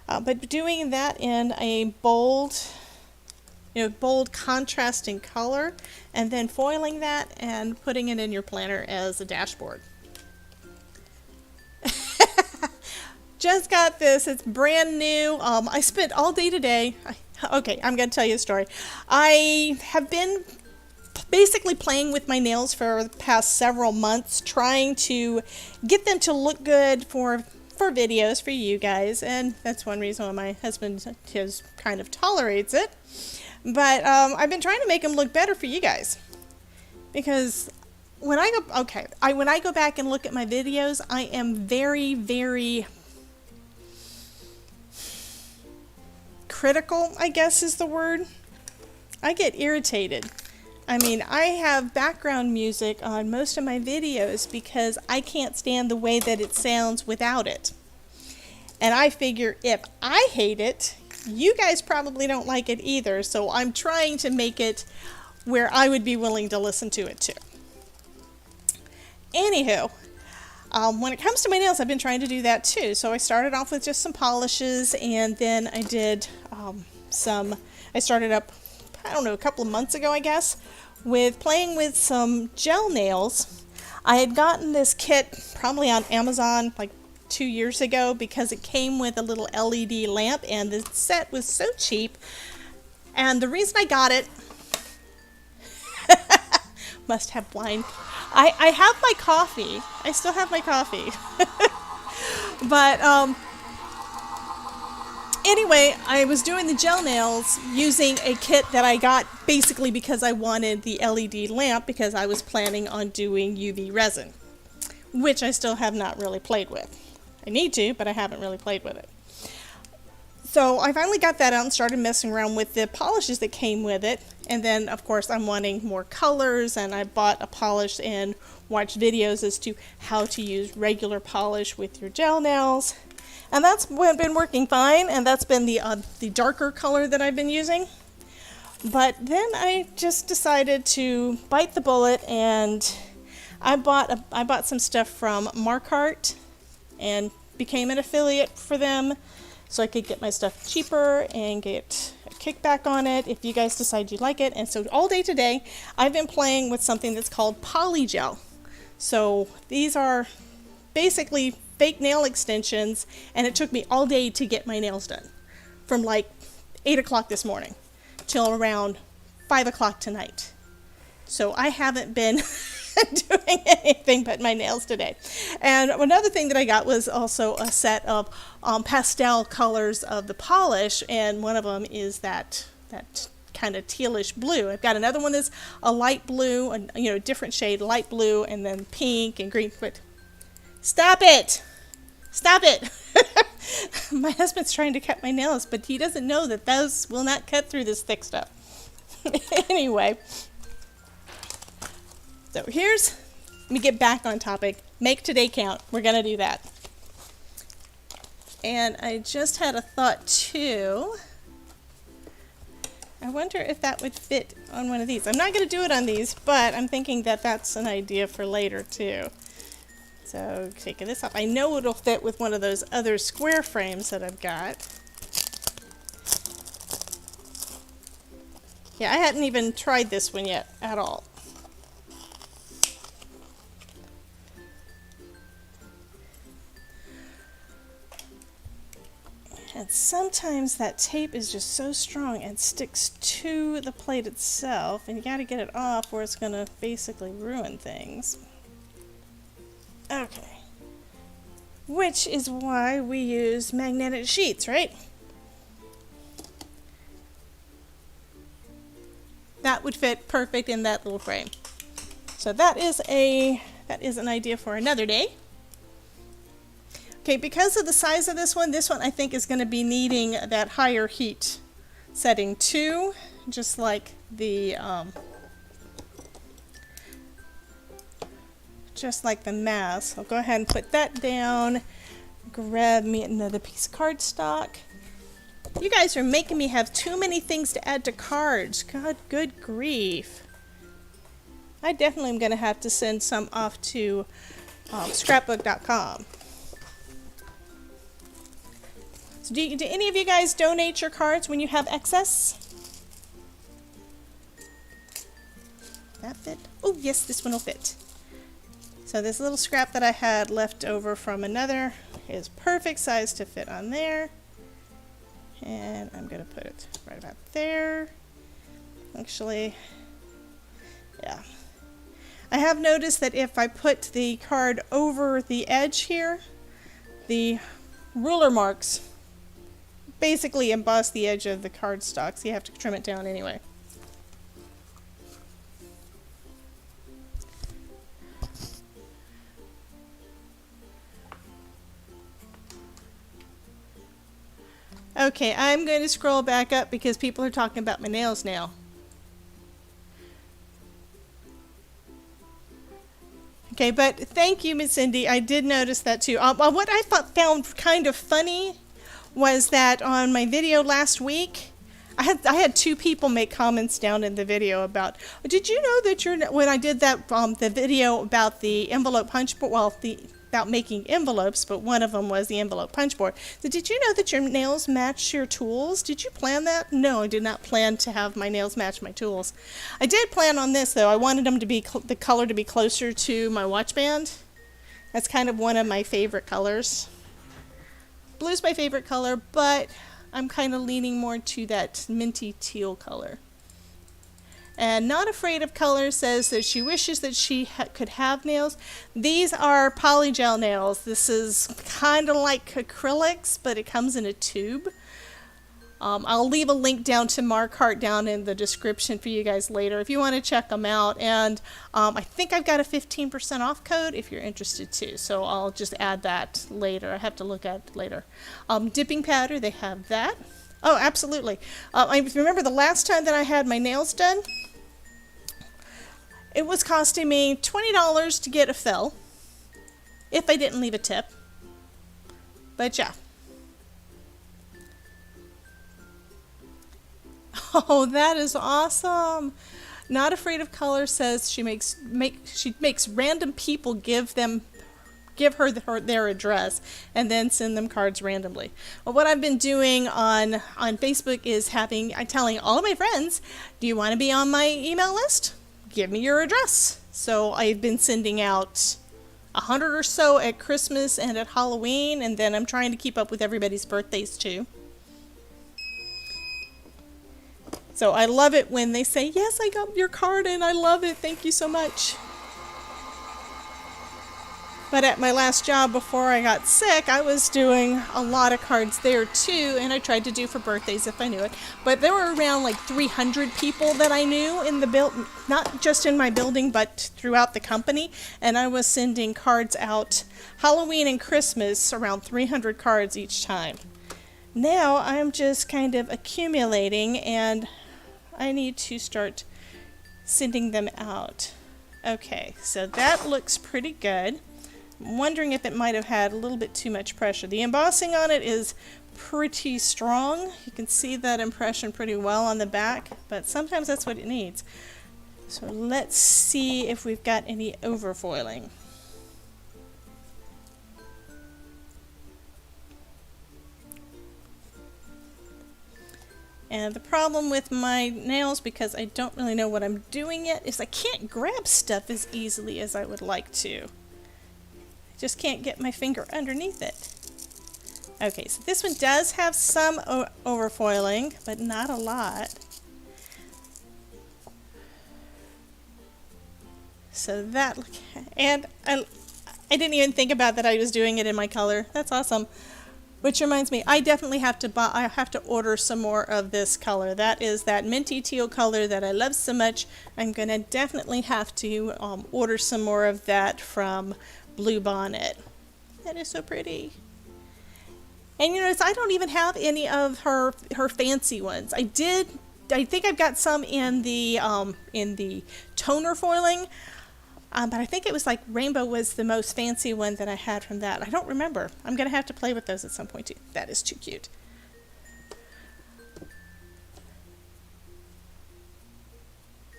But doing that in a bold, bold contrasting color, and then foiling that and putting it in your planner as a dashboard. Just got this. It's brand new. I spent all day today. Okay, I'm going to tell you a story. I have been basically playing with my nails for the past several months, trying to get them to look good for videos for you guys, and that's one reason why my husband kind of tolerates it. But I've been trying to make them look better for you guys, because when I go back and look at my videos, I am very, very critical, I guess is the word. I get irritated. I mean, I have background music on most of my videos because I can't stand the way that it sounds without it. And I figure if I hate it, you guys probably don't like it either. So I'm trying to make it where I would be willing to listen to it too. Anywho, when it comes to my nails, I've been trying to do that too. So I started off with just some polishes, and then I did I started up, I don't know, a couple of months ago, I guess, with playing with some gel nails. I had gotten this kit probably on Amazon like 2 years ago because it came with a little LED lamp, and the set was so cheap. And the reason I got it, must have wine. I have my coffee. I still have my coffee. But anyway, I was doing the gel nails using a kit that I got basically because I wanted the LED lamp, because I was planning on doing UV resin, which I still have not really played with. I need to, but I haven't really played with it. So I finally got that out and started messing around with the polishes that came with it. And then, of course, I'm wanting more colors, and I bought a polish and watched videos as to how to use regular polish with your gel nails. And that's been working fine, and that's been the darker color that I've been using. But then I just decided to bite the bullet, and I bought some stuff from Markart and became an affiliate for them, so I could get my stuff cheaper and get a kickback on it if you guys decide you like it. And so all day today, I've been playing with something that's called Polygel. So these are basically fake nail extensions, and it took me all day to get my nails done, from like 8 o'clock this morning till around 5 o'clock tonight. So I haven't been doing anything but my nails today. And another thing that I got was also a set of pastel colors of the polish, and one of them is that kind of tealish blue. I've got another one that's a light blue, and different shade, light blue, and then pink and green. But stop it! Stop it! My husband's trying to cut my nails, but he doesn't know that those will not cut through this thick stuff. Anyway. So let me get back on topic. Make today count. We're going to do that. And I just had a thought too. I wonder if that would fit on one of these. I'm not going to do it on these, but I'm thinking that that's an idea for later too. So taking this off. I know it'll fit with one of those other square frames that I've got. Yeah, I hadn't even tried this one yet at all. And sometimes that tape is just so strong and sticks to the plate itself, and you got to get it off or it's going to basically ruin things. Okay. Which is why we use magnetic sheets, right? That would fit perfect in that little frame. So that is an idea for another day. Okay, because of the size of this one I think is going to be needing that higher heat setting too, just like the just like the mask. I'll go ahead and put that down. Grab me another piece of cardstock. You guys are making me have too many things to add to cards. God, good grief. I definitely am going to have to send some off to scrapbook.com. So do any of you guys donate your cards when you have excess? That fit? Oh, yes, this one will fit. So this little scrap that I had left over from another is perfect size to fit on there. And I'm going to put it right about there. Actually, yeah. I have noticed that if I put the card over the edge here, the ruler marks basically emboss the edge of the cardstock, so you have to trim it down anyway. Okay, I'm going to scroll back up because people are talking about my nails now. Okay, but thank you, Miss Cindy. I did notice that too. What I found kind of funny was that on my video last week, I had two people make comments down in the video about, did you know that when I did that the video about the envelope punch board, well, about making envelopes, but one of them was the envelope punch board. So did you know that your nails match your tools? Did you plan that? No, I did not plan to have my nails match my tools. I did plan on this though. I wanted them to be the color to be closer to my watch band. That's kind of one of my favorite colors. Blue's my favorite color, but I'm kind of leaning more to that minty teal color. And Not Afraid of Color says that she wishes that she could have nails. These are polygel nails. This is kind of like acrylics, but it comes in a tube. I'll leave a link down to Markart down in the description for you guys later if you want to check them out. And I think I've got a 15% off code if you're interested too. So I'll just add that later. I have to look at it later. Dipping powder, they have that. Oh, absolutely. I remember the last time that I had my nails done, it was costing me $20 to get a fill if I didn't leave a tip. But yeah. Oh, that is awesome. Not Afraid of Color says she makes random people give her their address and then send them cards randomly. Well, what I've been doing on Facebook is I'm telling all of my friends, do you want to be on my email list? Give me your address. So I've been sending out 100 or so at Christmas and at Halloween, and then I'm trying to keep up with everybody's birthdays too. So I love it when they say, yes, I got your card and I love it. Thank you so much. But at my last job before I got sick, I was doing a lot of cards there too, and I tried to do for birthdays if I knew it. But there were around like 300 people that I knew in the not just in my building, but throughout the company. And I was sending cards out Halloween and Christmas, around 300 cards each time. Now I'm just kind of accumulating, and I need to start sending them out. Okay, so that looks pretty good. I'm wondering if it might have had a little bit too much pressure. The embossing on it is pretty strong. You can see that impression pretty well on the back, but sometimes that's what it needs. So let's see if we've got any overfoiling. And the problem with my nails, because I don't really know what I'm doing yet, is I can't grab stuff as easily as I would like to. Just can't get my finger underneath it. Okay, so this one does have some overfoiling, but not a lot. So that, and I didn't even think about that I was doing it in my color. That's awesome. Which reminds me, I definitely have to order some more of this color. That is that minty teal color that I love so much. I'm gonna definitely have to order some more of that from Bluebonnet. That is so pretty. And you notice I don't even have any of her fancy ones. I think I've got some in the toner foiling, But I think it was like rainbow was the most fancy one that I had from that. I don't remember. I'm going to have to play with those at some point too. That is too cute.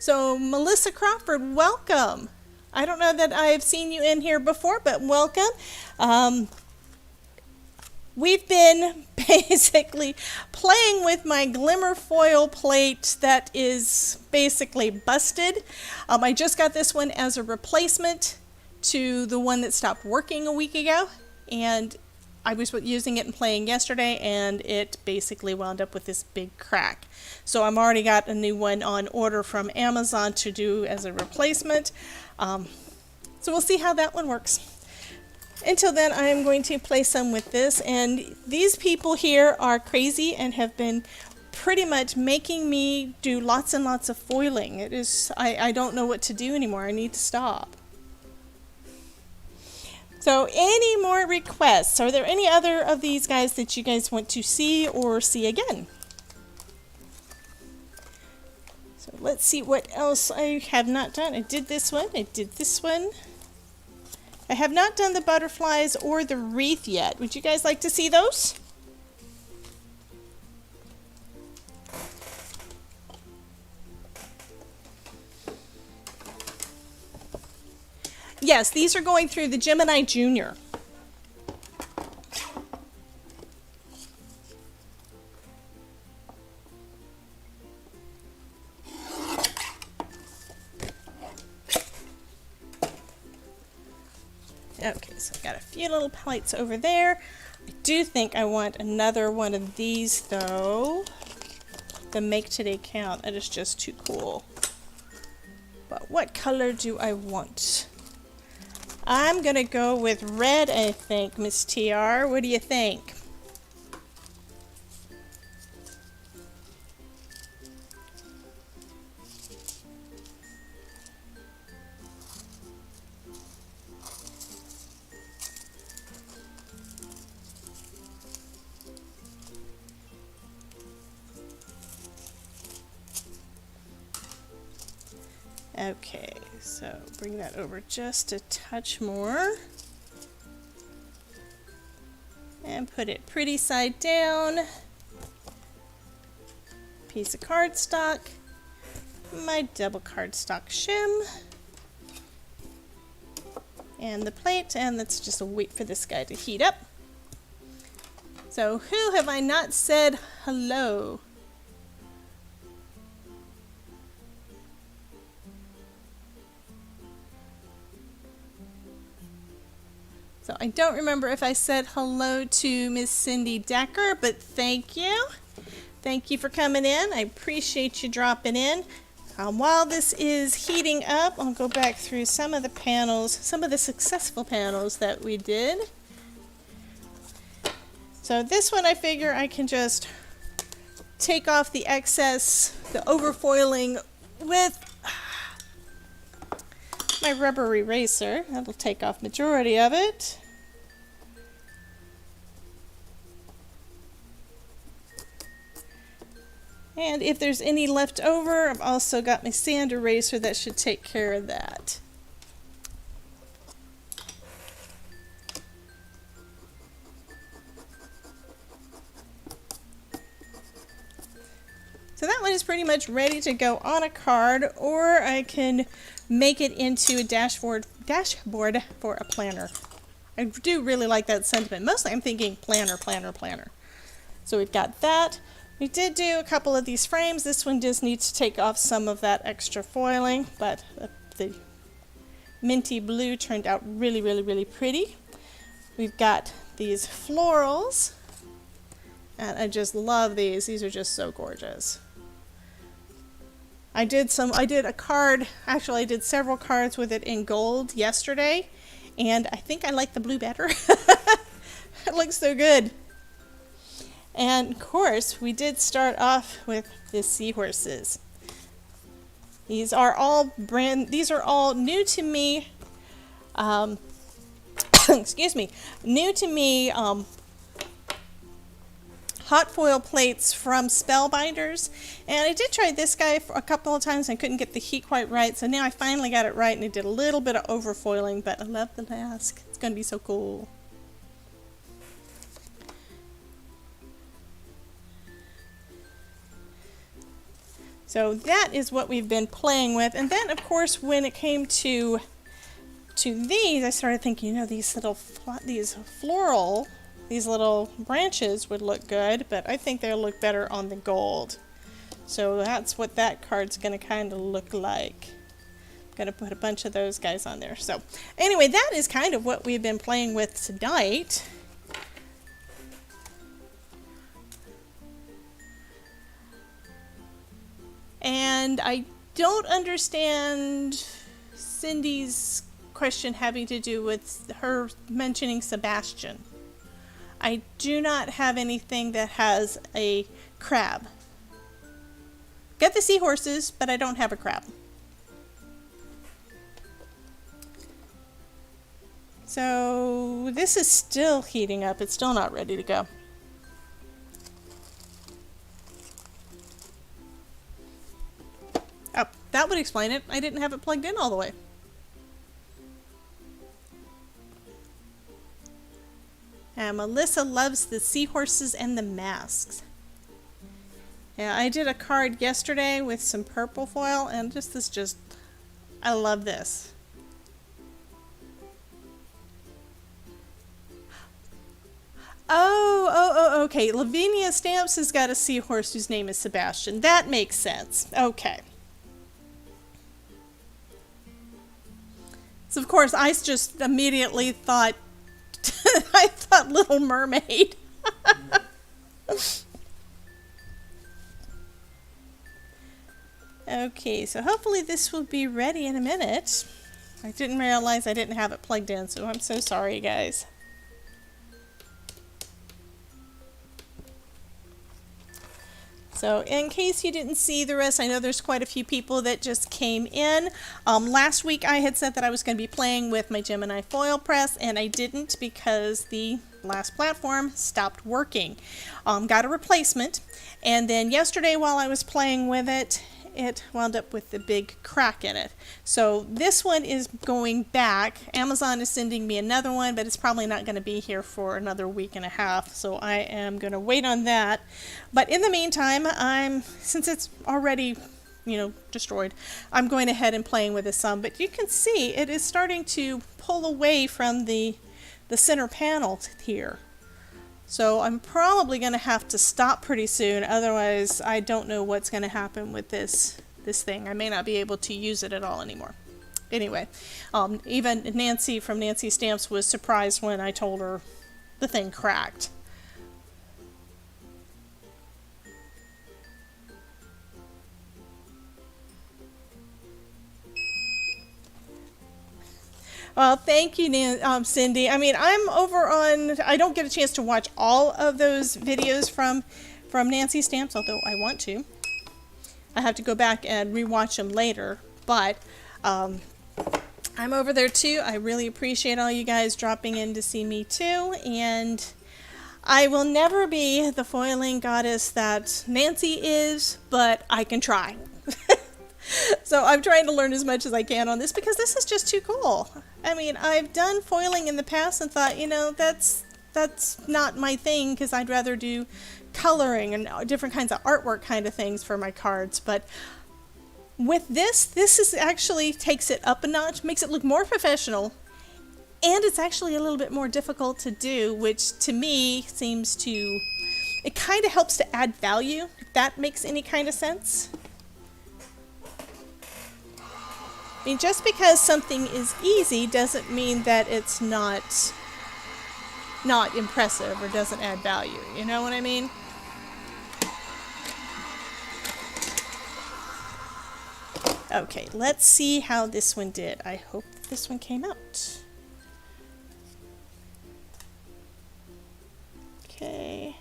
So Melissa Crawford, welcome. I don't know that I've seen you in here before, but welcome. We've been basically playing with my Glimmer foil plate that is basically busted. I just got this one as a replacement to the one that stopped working a week ago, and I was using it and playing yesterday, and it basically wound up with this big crack. So I've already got a new one on order from Amazon to do as a replacement. So we'll see how that one works. Until then, I am going to play some with this, and these people here are crazy and have been pretty much making me do lots and lots of foiling. It is, I don't know what to do anymore. I need to stop. So any more requests? Are there any other of these guys that you guys want to see or see again? So let's see what else I have not done. I did this one. I did this one. I have not done the butterflies or the wreath yet. Would you guys like to see those? Yes, these are going through the Gemini Junior. Okay, so I've got a few little plates over there. I do think I want another one of these though. The Make Today Count. That is just too cool. But what color do I want? I'm gonna go with red, I think, Miss TR. What do you think? Okay, so bring that over just a touch more. And put it pretty side down. Piece of cardstock. My double cardstock shim. And the plate, and let's just wait for this guy to heat up. So who have I not said hello? So I don't remember if I said hello to Miss Cindy Decker, but thank you. Thank you for coming in. I appreciate you dropping in. While this is heating up, I'll go back through some of the panels, some of the successful panels that we did. So this one I figure I can just take off the excess, the overfoiling with my rubber eraser. That'll take off majority of it. And if there's any left over, I've also got my sand eraser that should take care of that. So that one is pretty much ready to go on a card, or I can make it into a dashboard for a planner. I do really like that sentiment. Mostly I'm thinking planner, planner, planner. So we've got that. We did do a couple of these frames. This one just needs to take off some of that extra foiling, but the minty blue turned out really, really, really pretty. We've got these florals, and I just love these. These are just so gorgeous. I did a card, actually I did several cards with it in gold yesterday, and I think I like the blue better. It looks so good. And of course, we did start off with the seahorses. These are all new to me. Excuse me, new to me hot foil plates from Spellbinders, and I did try this guy for a couple of times and couldn't get the heat quite right, so now I finally got it right and it did a little bit of overfoiling, but I love the mask. It's going to be so cool. So that is what we've been playing with, and then of course when it came to these, I started thinking, you know, these floral, these little branches would look good, but I think they'll look better on the gold. So that's what that card's going to kind of look like. I'm going to put a bunch of those guys on there. So anyway, that is kind of what we've been playing with tonight. And I don't understand Cindy's question having to do with her mentioning Sebastian. I do not have anything that has a crab. Got the seahorses, but I don't have a crab. So this is still heating up. It's still not ready to go. Oh, that would explain it. I didn't have it plugged in all the way. Melissa loves the seahorses and the masks. Yeah, I did a card yesterday with some purple foil, and I love this. Oh, okay. Lavinia Stamps has got a seahorse whose name is Sebastian. That makes sense. Okay. So, of course, I just immediately thought, I thought Little Mermaid. Okay, so hopefully this will be ready in a minute. I didn't realize I didn't have it plugged in, so I'm so sorry, guys. So in case you didn't see the rest, I know there's quite a few people that just came in. Last week I had said that I was going to be playing with my Gemini Foil Press, and I didn't because the last platform stopped working. Got a replacement, and then yesterday while I was playing with it, it wound up with the big crack in it. So this one is going back. Amazon is sending me another one, but it's probably not going to be here for another week and a half, so I am going to wait on that. But in the meantime, since it's already, destroyed, I'm going ahead and playing with it some. But you can see it is starting to pull away from the center panel here. So I'm probably going to have to stop pretty soon, otherwise I don't know what's going to happen with this thing. I may not be able to use it at all anymore. Anyway, even Nancy from Nancy Stamps was surprised when I told her the thing cracked. Well, thank you, Cindy. I mean, I'm over on, I don't get a chance to watch all of those videos from Nancy Stamps, although I want to. I have to go back and rewatch them later, but I'm over there too. I really appreciate all you guys dropping in to see me too, and I will never be the foiling goddess that Nancy is, but I can try. So I'm trying to learn as much as I can on this because this is just too cool. I mean, I've done foiling in the past and thought, that's not my thing because I'd rather do coloring and different kinds of artwork kind of things for my cards. But with this is actually takes it up a notch, makes it look more professional, and it's actually a little bit more difficult to do, which to me seems to, it kind of helps to add value, if that makes any kind of sense. I mean, just because something is easy doesn't mean that it's not impressive or doesn't add value. You know what I mean? Okay, let's see how this one did. I hope this one came out. Okay.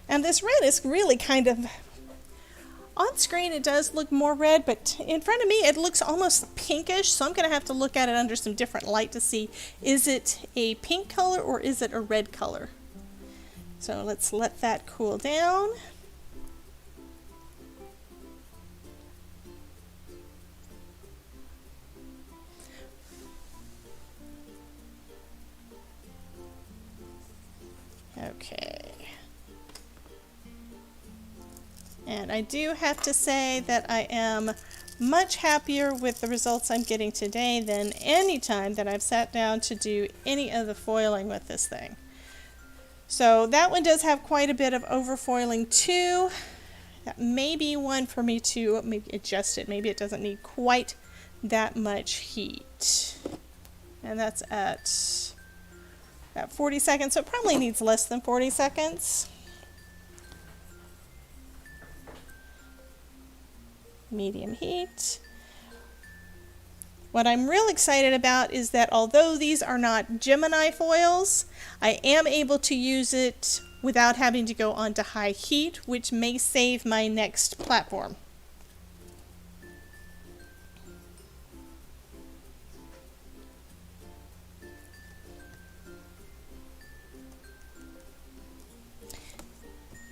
And this red is really kind of, on screen it does look more red, but in front of me it looks almost pinkish, so I'm going to have to look at it under some different light to see, is it a pink color or is it a red color? So let's let that cool down. Okay. And I do have to say that I am much happier with the results I'm getting today than any time that I've sat down to do any of the foiling with this thing. So that one does have quite a bit of overfoiling too. That may be one for me to maybe adjust it. Maybe it doesn't need quite that much heat. And that's at about 40 seconds, so it probably needs less than 40 seconds. Medium heat. What I'm real excited about is that although these are not Gemini foils, I am able to use it without having to go onto high heat, which may save my next platform.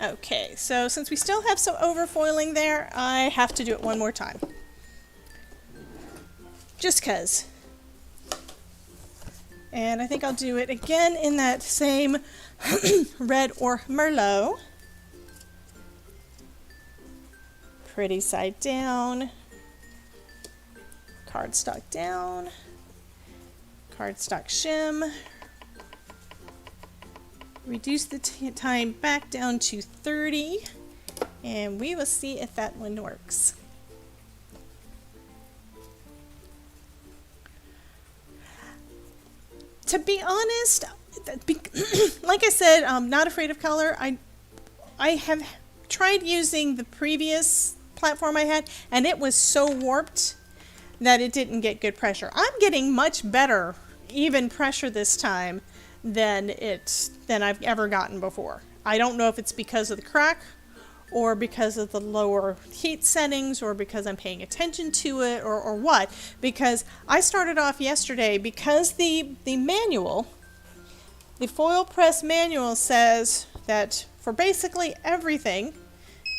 Okay, so since we still have some overfoiling there, I have to do it one more time. Just 'cause. And I think I'll do it again in that same red or Merlot. Pretty side down. Cardstock down. Cardstock shim. Reduce the time back down to 30, and we will see if that one works. To be honest, like I said, I'm not afraid of color. I have tried using the previous platform I had, and it was so warped that it didn't get good pressure. I'm getting much better even pressure this time than I've ever gotten before. I don't know if it's because of the crack or because of the lower heat settings or because I'm paying attention to it or what, because I started off yesterday because the manual, the foil press manual says that for basically everything,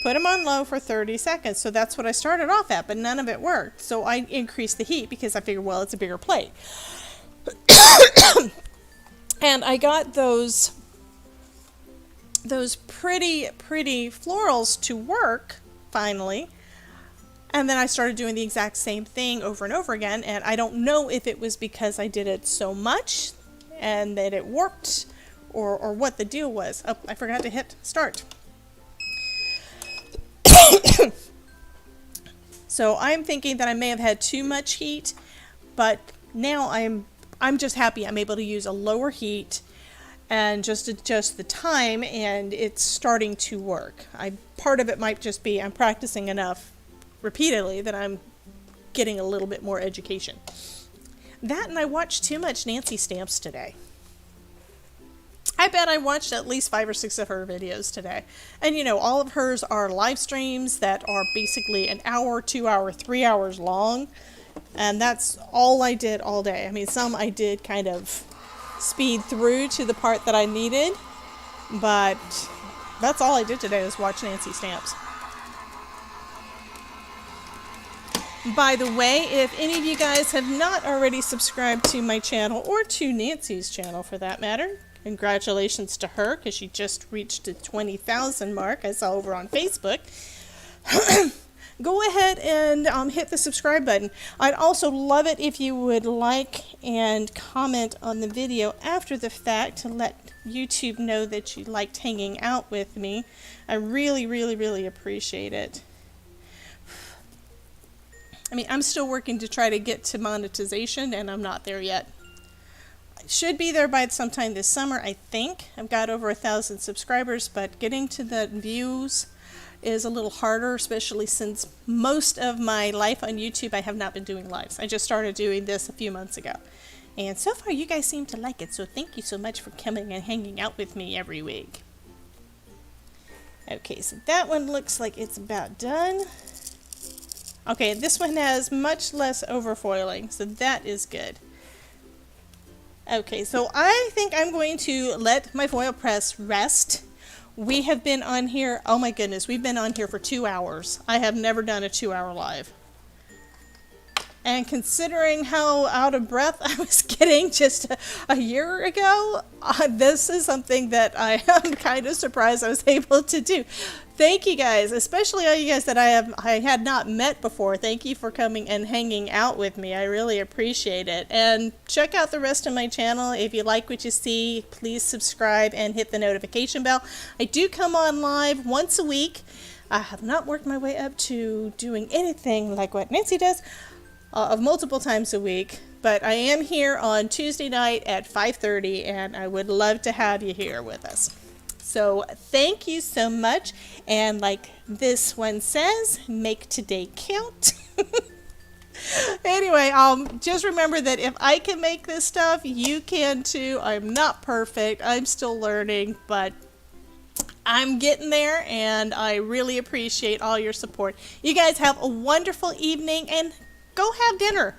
put them on low for 30 seconds. So that's what I started off at, but none of it worked. So I increased the heat because I figured, well, it's a bigger plate. And I got those pretty florals to work finally. And then I started doing the exact same thing over and over again. And I don't know if it was because I did it so much and that it worked or what the deal was. Oh, I forgot to hit start. So I'm thinking that I may have had too much heat, but now I'm just happy I'm able to use a lower heat and just adjust the time, and it's starting to work. Part of it might just be I'm practicing enough repeatedly that I'm getting a little bit more education. That, and I watched too much Nancy Stamps today. I bet I watched at least 5 or 6 of her videos today. And you know, all of hers are live streams that are basically an hour, 2 hour, 3 hours long. And that's all I did all day. I mean, some I did kind of speed through to the part that I needed. But that's all I did today was watch Nancy Stamps. By the way, if any of you guys have not already subscribed to my channel, or to Nancy's channel for that matter, congratulations to her, because she just reached the 20,000 mark I saw over on Facebook. Go ahead and hit the subscribe button. I'd also love it if you would like and comment on the video after the fact to let YouTube know that you liked hanging out with me. I really appreciate it. I mean, I'm still working to try to get to monetization, and I'm not there yet. Should be there by sometime this summer, I think. I've got over 1,000 subscribers, but getting to the views is a little harder, especially since most of my life on YouTube I have not been doing lives. I just started doing this a few months ago. And so far you guys seem to like it, so thank you so much for coming and hanging out with me every week. Okay, so that one looks like it's about done. Okay, this one has much less overfoiling, so that is good. Okay, so I think I'm going to let my foil press rest We have been on here, oh my goodness, we've been on here for 2 hours. I have never done a 2-hour live. And considering how out of breath I was getting just a year ago, this is something that I am kind of surprised I was able to do. Thank you guys, especially all you guys that I had not met before. Thank you for coming and hanging out with me. I really appreciate it. And check out the rest of my channel. If you like what you see, please subscribe and hit the notification bell. I do come on live once a week. I have not worked my way up to doing anything like what Nancy does, of multiple times a week, but I am here on Tuesday night at 5:30, and I would love to have you here with us. So thank you so much, and like this one says, make today count. Anyway, just remember that if I can make this stuff, you can too. I'm not perfect. I'm still learning, but I'm getting there, and I really appreciate all your support. You guys have a wonderful evening, and go have dinner